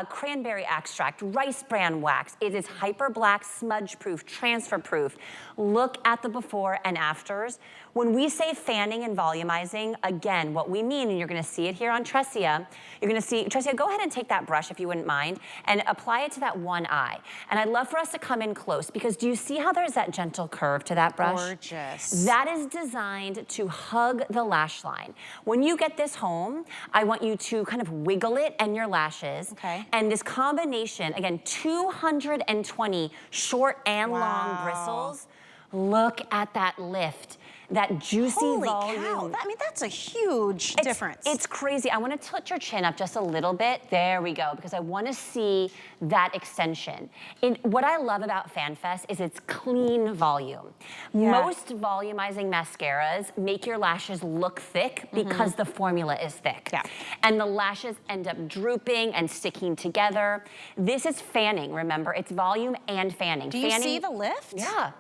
Cranberry extract, rice bran wax. It is hyper black, smudge proof, transfer proof. Look at the before and afters. When we say fanning and volumizing, again, what we mean, and you're gonna see it here on Tressia, you're gonna see, Tressia, go ahead and take that brush if you wouldn't mind, and apply it to that one eye. And I'd love for us to come in close, because do you see how there's that gentle curve to that brush? Gorgeous. That is designed to hug the lash line. When you get this home, I want you to kind of wiggle it and your lashes. Okay. And this combination, again, 220 short and long bristles. Look at that lift. That juicy volume. Holy cow, I mean, that's a huge difference. It's crazy. I want to tilt your chin up just a little bit. There we go, because I want to see that extension. What I love about FanFest is its clean volume. Most volumizing mascaras make your lashes look thick because the formula is thick. And the lashes end up drooping and sticking together. This is fanning, remember? It's volume and fanning. Do you see the lift? Yeah.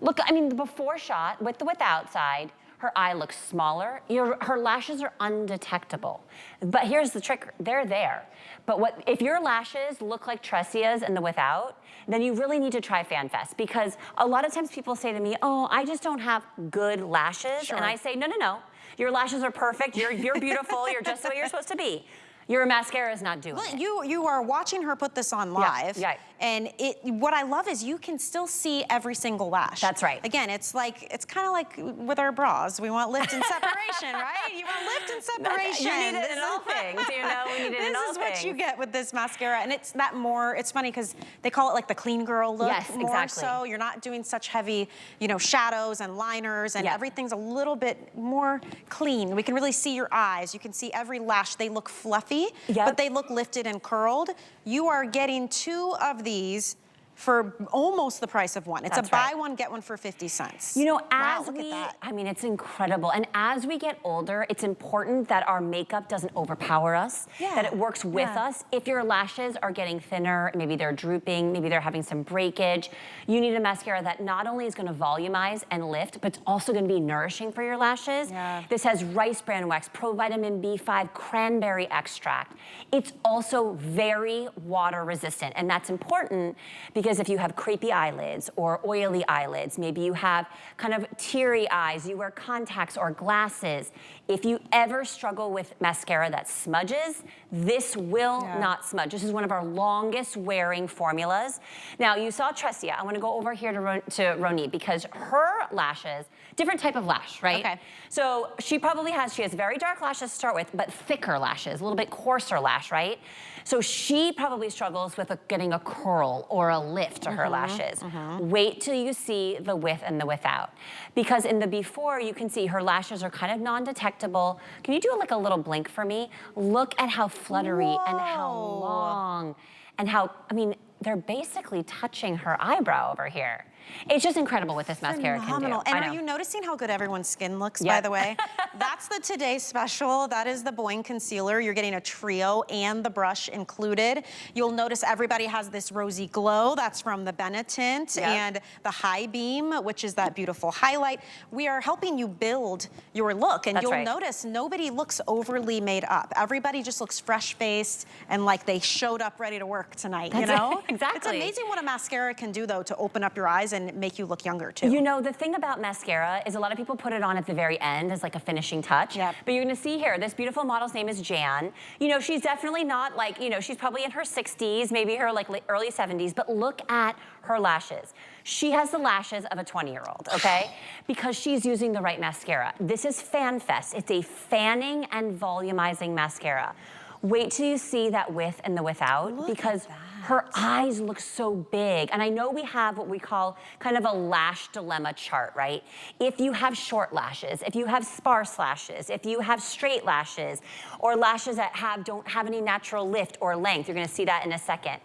Look, I mean, the before shot with the without side, her eye looks smaller. Her lashes are undetectable. But here's the trick, they're there. But if your lashes look like Tressia's in the without, then you really need to try FanFest, because a lot of times people say to me, oh, I just don't have good lashes. And I say, no, no, no. Your lashes are perfect, you're beautiful, you're just the way you're supposed to be. Your mascara is not doing it. You are watching her put this on live, and what I love is you can still see every single lash. That's right. Again, it's kind of like with our bras. We want lift and separation, right? You want lift and separation. You need it in all things, you know. We need it in all things. This is what you get with this mascara, and it's that more. It's funny because they call it like the clean girl look. Yes, more exactly. So you're not doing such heavy, you know, shadows and liners, and everything's a little bit more clean. We can really see your eyes. You can see every lash. They look fluffy, but they look lifted and curled. You are getting two of these for almost the price of one. It's That's a buy right. one, get one for 50 cents. You know, wow, as look at that. I mean, it's incredible. And as we get older, it's important that our makeup doesn't overpower us, that it works with us. If your lashes are getting thinner, maybe they're drooping, maybe they're having some breakage, you need a mascara that not only is gonna volumize and lift, but it's also gonna be nourishing for your lashes. This has rice bran wax, provitamin B5, cranberry extract. It's also very water resistant, and that's important because if you have crepey eyelids or oily eyelids, maybe you have kind of teary eyes, you wear contacts or glasses, if you ever struggle with mascara that smudges, this will not smudge. This is one of our longest wearing formulas. Now, you saw Tressia. I want to go over here to Ronit because her lashes, different type of lash, right? Okay. So she has very dark lashes to start with, but thicker lashes, a little bit coarser lash, right? So she probably struggles with getting a curl or a lift to her lashes. Wait till you see the with and the without. Because in the before, you can see her lashes are kind of non-detectable. Can you do like a little blink for me? Look at how fluttery and how long and how, I mean, they're basically touching her eyebrow over here. It's just incredible what this mascara can do. And are you noticing how good everyone's skin looks, by the way? That's the Today Special. That is the Boing Concealer. You're getting a trio and the brush included. You'll notice everybody has this rosy glow. That's from the Benetint and the High Beam, which is that beautiful highlight. We are helping you build your look, and you'll notice nobody looks overly made up. Everybody just looks fresh-faced and like they showed up ready to work tonight, you know? Exactly. It's amazing what a mascara can do, though, to open up your eyes and make you look younger too. You know, the thing about mascara is a lot of people put it on at the very end as like a finishing touch. But you're gonna see here, this beautiful model's name is Jan. You know, she's definitely not like, you know, she's probably in her 60s, maybe her like early 70s, but look at her lashes. She has the lashes of a 20-year-old, okay? Because she's using the right mascara. This is FanFest. It's a fanning and volumizing mascara. Wait till you see that with and the without, because her eyes look so big. And I know we have what we call kind of a lash dilemma chart, right? If you have short lashes, if you have sparse lashes, if you have straight lashes, or lashes that don't have any natural lift or length, you're gonna see that in a second.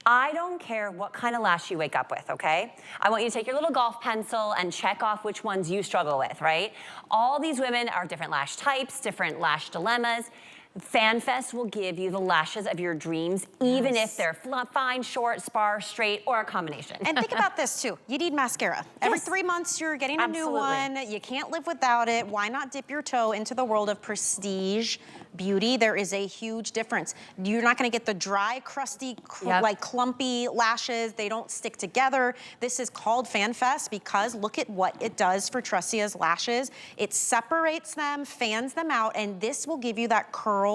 I don't care what kind of lash you wake up with, okay? I want you to take your little golf pencil and check off which ones you struggle with, right? All these women are different lash types, different lash dilemmas. FanFest will give you the lashes of your dreams, even if they're fine, short, sparse, straight, or a combination. And think about this too. You need mascara. Every 3 months, you're getting a new one. You can't live without it. Why not dip your toe into the world of prestige beauty? There is a huge difference. You're not gonna get the dry, crusty, like clumpy lashes. They don't stick together. This is called FanFest because look at what it does for Tressia's lashes. It separates them, fans them out, and this will give you that curled,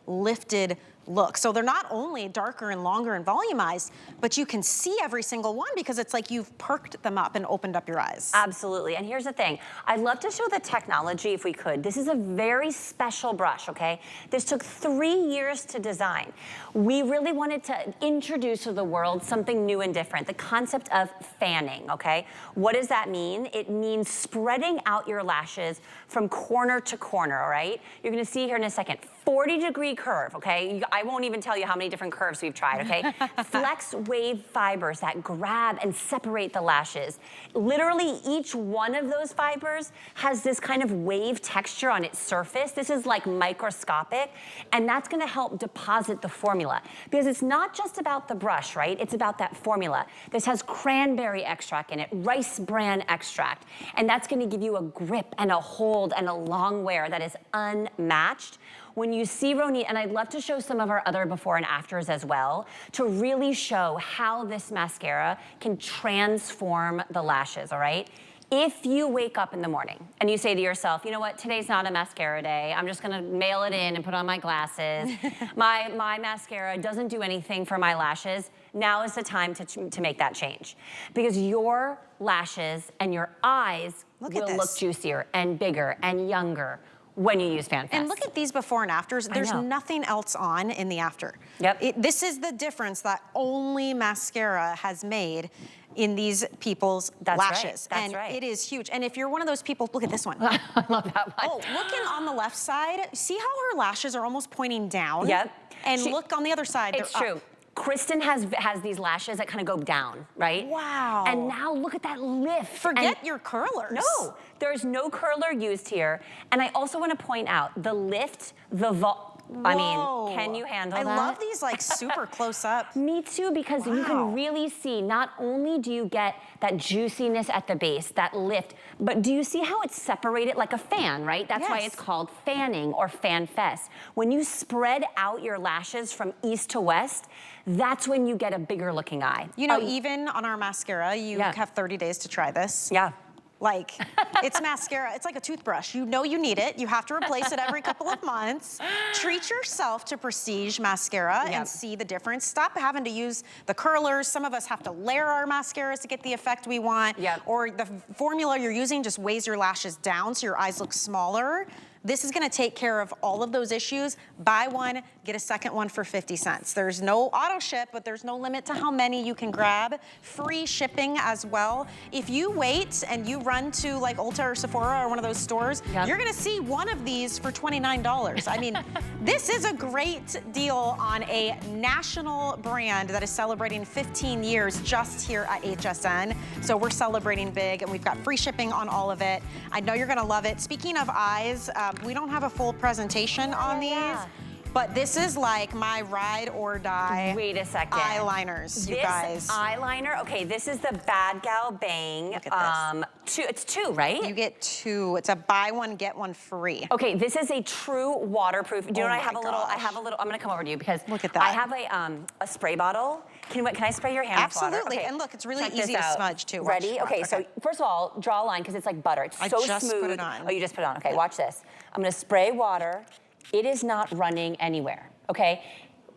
lifted look. So they're not only darker and longer and volumized, but you can see every single one because it's like you've perked them up and opened up your eyes. Absolutely, and here's the thing. I'd love to show the technology if we could. This is a very special brush, okay? This took 3 years to design. We really wanted to introduce to the world something new and different, the concept of fanning, okay? What does that mean? It means spreading out your lashes from corner to corner, all right? You're gonna see here in a second, 40-degree curve, okay? I won't even tell you how many different curves we've tried, okay? Flex wave fibers that grab and separate the lashes. Literally each one of those fibers has this kind of wave texture on its surface. This is like microscopic, and that's gonna help deposit the formula. Because it's not just about the brush, right? It's about that formula. This has cranberry extract in it, rice bran extract, and that's gonna give you a grip and a hold and a long wear that is unmatched. When you see Ronit, and I'd love to show some of our other before and afters as well, to really show how this mascara can transform the lashes, all right? If you wake up in the morning and you say to yourself, you know what, today's not a mascara day, I'm just gonna mail it in and put on my glasses. my mascara doesn't do anything for my lashes. Now is the time to make that change. Because your lashes and your eyes will look juicier and bigger and younger when you use FanFest. And look at these before and afters. There's nothing else on in the after. This is the difference that only mascara has made in these people's lashes. That's right. And it is huge. And if you're one of those people, look at this one. I love that one. Oh, looking on the left side, see how her lashes are almost pointing down? And look on the other side, it's they're true. up. Kristen has these lashes that kind of go down, right? Wow. And now look at that lift. Forget your curlers. No, there's no curler used here. And I also want to point out the lift, I mean, can you handle that? I love these like super close up. Me too, because you can really see, not only do you get that juiciness at the base, that lift, but do you see how it's separated like a fan, right? That's why it's called fanning or fan fest. When you spread out your lashes from east to west, that's when you get a bigger looking eye. You know, even on our mascara, you have 30 days to try this. Yeah. Like, it's mascara. It's like a toothbrush. You know you need it. You have to replace it every couple of months. Treat yourself to Prestige mascara and see the difference. Stop having to use the curlers. Some of us have to layer our mascaras to get the effect we want. Or the formula you're using just weighs your lashes down so your eyes look smaller. This is gonna take care of all of those issues. Buy one, get a second one for 50 cents. There's no auto ship, but there's no limit to how many you can grab. Free shipping as well. If you wait and you run to like Ulta or Sephora or one of those stores, you're gonna see one of these for $29. I mean, this is a great deal on a national brand that is celebrating 15 years just here at HSN. So we're celebrating big and we've got free shipping on all of it. I know you're gonna love it. Speaking of eyes, we don't have a full presentation on these, but this is like my ride or die. Wait a second. Eyeliners, you guys. This eyeliner, okay, this is the Bad Gal Bang. Look at this. It's two, right? You get two. It's a buy one, get one free. Okay, this is a true waterproof. Do you know what I have a little, I'm gonna come over to you because look at that. I have a spray bottle. Can I spray your hand with water? Absolutely, Okay. and look, it's really easy to smudge too. Ready? Okay, so first of all, draw a line because it's like butter. It's so smooth. I just put it on. Oh, you just put it on. Okay, watch this. I'm gonna spray water. It is not running anywhere, okay?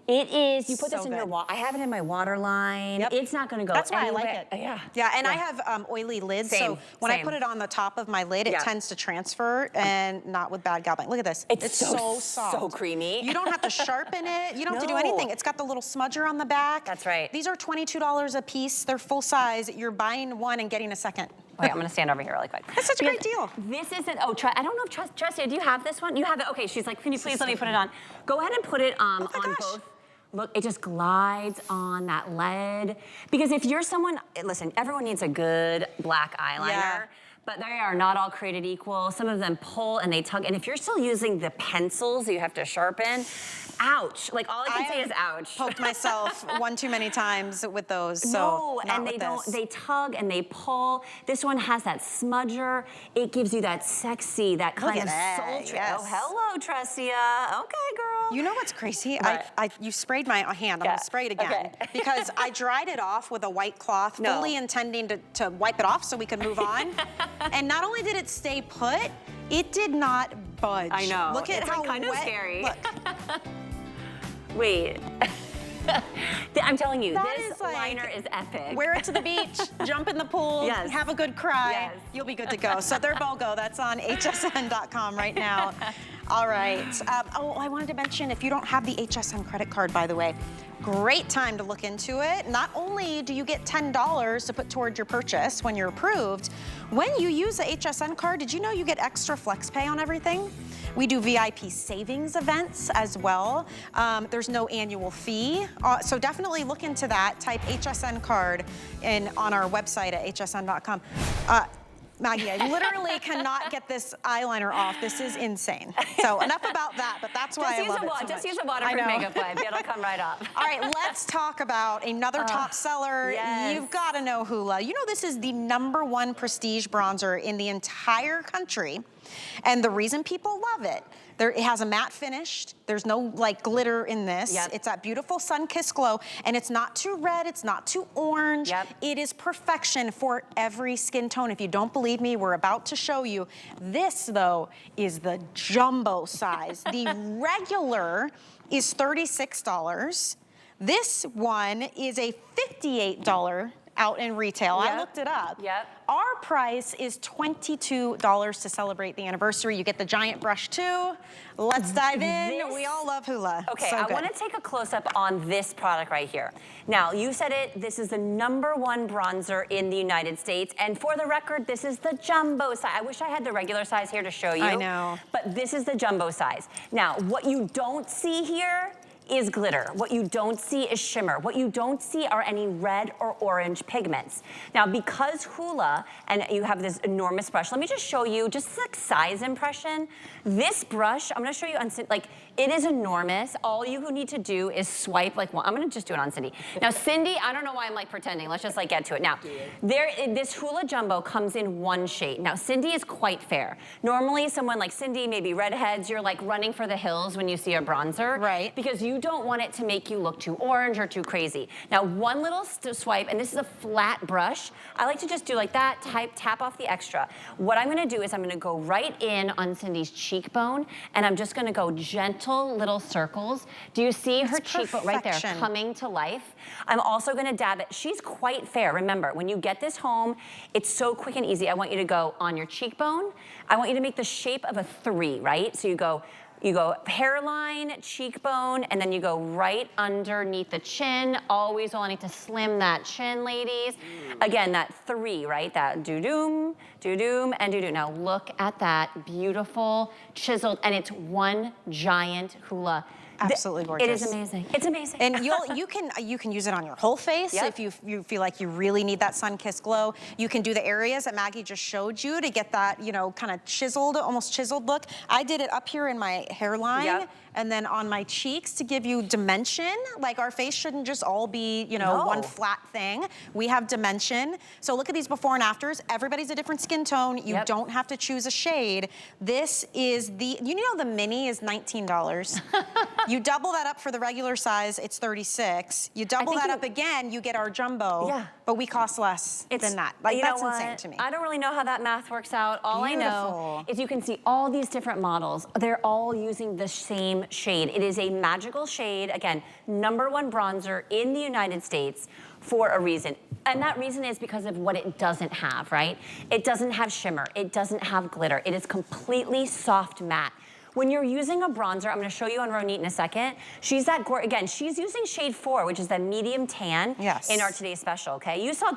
It is, you put this in your water. I have it in my water line. It's not gonna go That's why anywhere. I like it. Yeah, and I have oily lids, so when I put it on the top of my lid, it tends to transfer, and not with Bad Gal Bang. Look at this. It's so soft. So creamy. You don't have to sharpen it. You don't have to do anything. It's got the little smudger on the back. That's right. These are $22 a piece. They're full size. You're buying one and getting a second. Wait, I'm gonna stand over here really quick. That's such a great deal. This isn't, I don't know if Tressia, do you have this one? You have it, okay, she's like, can you please let me put it on? Go ahead and put it on both. Look, it just glides on that lead. Because if you're someone, listen, everyone needs a good black eyeliner. But they are not all created equal. Some of them pull and they tug. And if you're still using the pencils you have to sharpen, ouch. Like all I can say is ouch. Poked myself one too many times with those. So no, and they tug and they pull. This one has that smudger. It gives you that sexy, that kind of sultry. Oh, hello, Tressia. Okay, girl. You know what's crazy? You sprayed my hand. I'm gonna spray it again. Because I dried it off with a white cloth, fully intending to wipe it off so we could move on. And not only did it stay put, it did not budge. I know. Look at how kind wet. of scary. Look. Wait. I'm telling you, That this is like, liner is epic. Wear it to the beach, jump in the pool, have a good cry. You'll be good to go. So their BOGO, that's on hsn.com right now. All right. I wanted to mention, if you don't have the HSN credit card, by the way, great time to look into it. Not only do you get $10 to put toward your purchase when you're approved, when you use the HSN card, did you know you get extra flex pay on everything? We do VIP savings events as well. There's no annual fee. So definitely look into that. Type HSN card on our website at hsn.com. Maggie, I literally cannot get this eyeliner off. This is insane. So enough about that, but that's why I love it so much. Just use a waterproof makeup wipe. It'll come right off. All right, let's talk about another top seller. Yes. You've got to know Hoola. You know this is the #1 prestige bronzer in the entire country. And the reason people love it, it has a matte finish. There's no like glitter in this. It's that beautiful sun-kissed glow, and it's not too red, it's not too orange. It is perfection for every skin tone. If you don't believe me, we're about to show you. This, though, is the jumbo size. The regular is $36. This one is a $58 out in retail. I looked it up. Our price is $22 to celebrate the anniversary. You get the giant brush too. Let's dive in. We all love Hoola. Okay, I want to take a close-up on this product right here. Now, you said it, this is the #1 bronzer in the United States, and for the record, this is the jumbo size. I wish I had the regular size here to show you. I know. But this is the jumbo size. Now, what you don't see here is glitter. What you don't see is shimmer. What you don't see are any red or orange pigments. Now, because Hoola, and you have this enormous brush, let me just show you just like size impression. This brush, I'm gonna show you on, like, it is enormous. All you need to do is swipe like one. I'm gonna just do it on Cindy. Now, Cindy, I don't know why I'm like pretending. Let's just like get to it. Now, this Hoola Jumbo comes in one shade. Now, Cindy is quite fair. Normally, someone like Cindy, maybe redheads, you're like running for the hills when you see a bronzer. Right. Because you don't want it to make you look too orange or too crazy. Now, one little swipe, and this is a flat brush. I like to just do like that, tap off the extra. What I'm gonna do is I'm gonna go right in on Cindy's cheekbone, and I'm just gonna go gentle little circles. Do you see her cheekbone right there coming to life? I'm also gonna dab it. She's quite fair. Remember, when you get this home, it's so quick and easy. I want you to go on your cheekbone. I want you to make the shape of a 3, right? So you go hairline, cheekbone, and then you go right underneath the chin, always wanting to slim that chin, ladies. Again, that 3, right? That doo-doom, and doo-doo. Now look at that beautiful chiseled, and it's one giant Hoola. Absolutely gorgeous. It is amazing. It's amazing. And you can use it on your whole face if you feel like you really need that sun-kissed glow. You can do the areas that Maggie just showed you to get that, you know, kind of chiseled, almost chiseled look. I did it up here in my hairline and then on my cheeks to give you dimension. Like our face shouldn't just all be, you know, one flat thing. We have dimension. So look at these before and afters. Everybody's a different skin tone. You don't have to choose a shade. This is the, you know, the mini is $19. You double that up for the regular size, it's $36. You double that up again, you get our jumbo, but we cost less than that. Like, that's insane to me. I don't really know how that math works out. All I know is you can see all these different models. They're all using the same shade. It is a magical shade. Again, #1 bronzer in the United States for a reason. And that reason is because of what it doesn't have, right? It doesn't have shimmer. It doesn't have glitter. It is completely soft matte. When you're using a bronzer, I'm gonna show you on Ronit in a second. She's that, again, she's using shade 4, which is that medium tan in our today's special, okay? You saw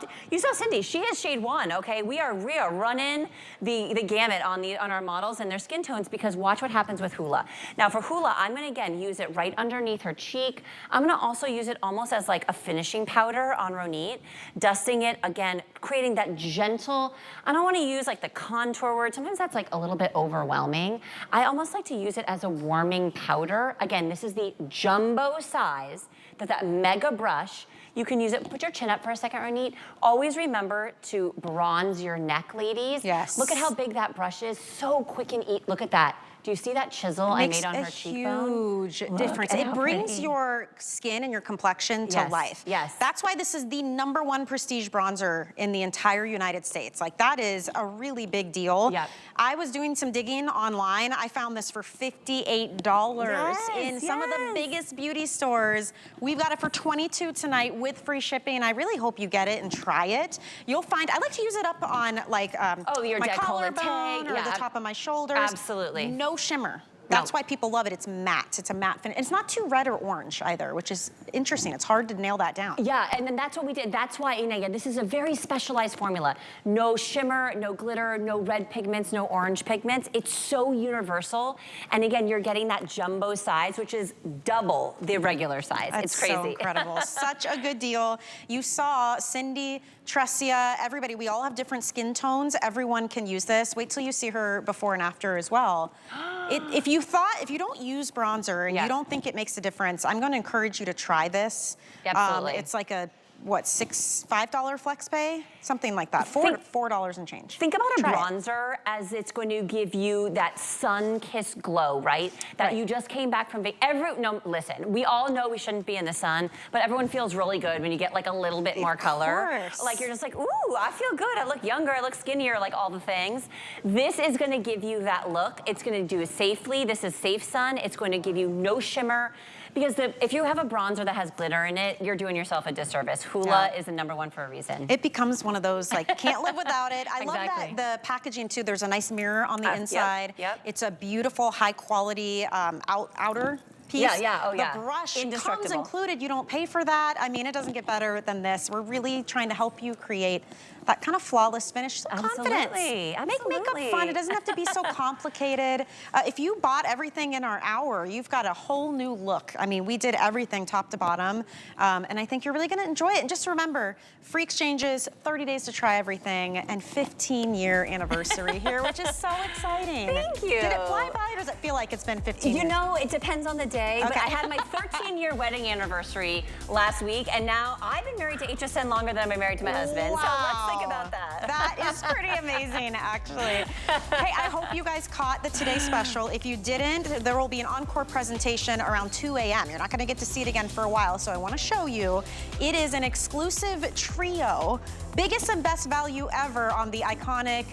Cindy, she has shade 1, okay? We are running the gamut on our models and their skin tones because watch what happens with Hoola. Now for Hoola, I'm gonna again use it right underneath her cheek. I'm gonna also use it almost as like a finishing powder on Ronit, dusting it, again, creating that gentle, I don't wanna use like the contour word, sometimes that's like a little bit overwhelming. I almost like to use it as a warming powder. Again, this is the jumbo size, that mega brush. You can use it, put your chin up for a second, Ronit. Always remember to bronze your neck, ladies. Yes. Look at how big that brush is, so quick and easy. Look at that. Do you see that chisel I made on her cheekbone? Makes a huge difference. It brings your skin and your complexion to life. Yes. That's why this is the #1 prestige bronzer in the entire United States. Like that is a really big deal. Yep. I was doing some digging online. I found this for $58 in some of the biggest beauty stores. We've got it for $22 tonight with free shipping. I really hope you get it and try it. You'll find, I like to use it up on like your my décolleté collarbone or the top of my shoulders. Absolutely. No shimmer. That's why people love it. It's matte. It's a matte finish. It's not too red or orange either, which is interesting. It's hard to nail that down. Yeah, and then that's what we did. That's why, again, this is a very specialized formula. No shimmer, no glitter, no red pigments, no orange pigments. It's so universal. And again, you're getting that jumbo size, which is double the regular size. That's it's crazy. so incredible. Such a good deal. You saw Cindy, Tressia, everybody. We all have different skin tones. Everyone can use this. Wait till you see her before and after as well. If you don't use bronzer and you don't think it makes a difference, I'm going to encourage you to try this. Absolutely. It's like a, what, $5 flex pay? Something like that, $4 and change. Think about a bronzer as it's going to give you that sun-kissed glow, right? That you just came back from, no, listen, we all know we shouldn't be in the sun, but everyone feels really good when you get like a little bit more color. Like you're just like, ooh, I feel good, I look younger, I look skinnier, like all the things. This is going to give you that look. It's going to do it safely. This is safe sun. It's going to give you no shimmer. Because if you have a bronzer that has glitter in it, you're doing yourself a disservice. Hoola is the #1 for a reason. It becomes one of those, like, can't live without it. I love that the packaging, too. There's a nice mirror on the inside. It's a beautiful, high-quality outer piece. Yeah, oh yeah. The brush comes Indestructible. included. You don't pay for that. I mean, it doesn't get better than this. We're really trying to help you create that kind of flawless finish. So confidence. Make makeup fun. It doesn't have to be so complicated. If you bought everything in our hour, you've got a whole new look. I mean, we did everything top to bottom, and I think you're really gonna enjoy it. And just remember, free exchanges, 30 days to try everything, and 15-year anniversary here, which is so exciting. Thank you. Did it fly by, or does it feel like it's been 15 years? You know, it depends on the day, but I had my 13-year wedding anniversary last week, and now I've been married to HSN longer than I've been married to my husband, so let's think about that. That is pretty amazing, actually. Hey, I hope you guys caught the Today Special. If you didn't, there will be an encore presentation around 2 a.m. You're not gonna get to see it again for a while, so I wanna show you. It is an exclusive trio, biggest and best value ever on the iconic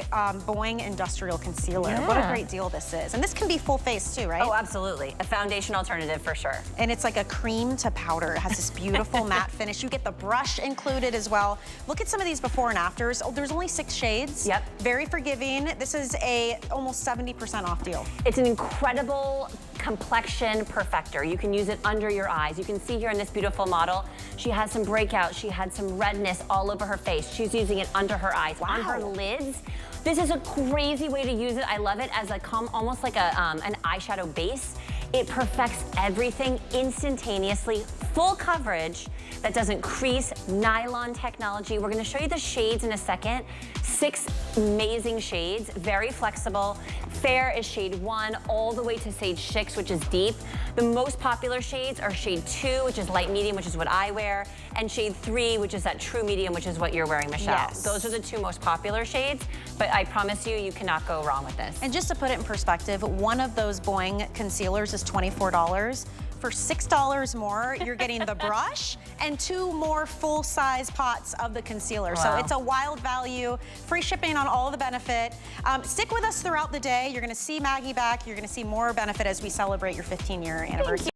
Boing Industrial Concealer. Yeah. What a great deal this is. And this can be full face too, right? Oh, absolutely. A foundation alternative for sure. And it's like a cream to powder. It has this beautiful matte finish. You get the brush included as well. Look at some of these before and afters. Oh, there's only 6 shades. Yep. Very forgiving. This is a almost 70% off deal. It's an incredible complexion perfector. You can use it under your eyes. You can see here in this beautiful model, she has some breakouts. She had some redness all over her face. She's using it under her eyes, on her lids. This is a crazy way to use it. I love it as a almost like a, an eyeshadow base. It perfects everything instantaneously, full coverage that doesn't crease, nylon technology. We're gonna show you the shades in a second. 6 amazing shades, very flexible. Fair is shade 1, all the way to shade 6, which is deep. The most popular shades are shade 2, which is light medium, which is what I wear, and shade 3, which is that true medium, which is what you're wearing, Michelle. Yes. Those are the 2 most popular shades, but I promise you, you cannot go wrong with this. And just to put it in perspective, one of those Boing concealers is $24. For $6 more, you're getting the brush and 2 more full-size pots of the concealer. Wow. So it's a wild value, free shipping on all the benefit. Stick with us throughout the day. You're gonna see Maggie back. You're gonna see more benefit as we celebrate your 15-year anniversary.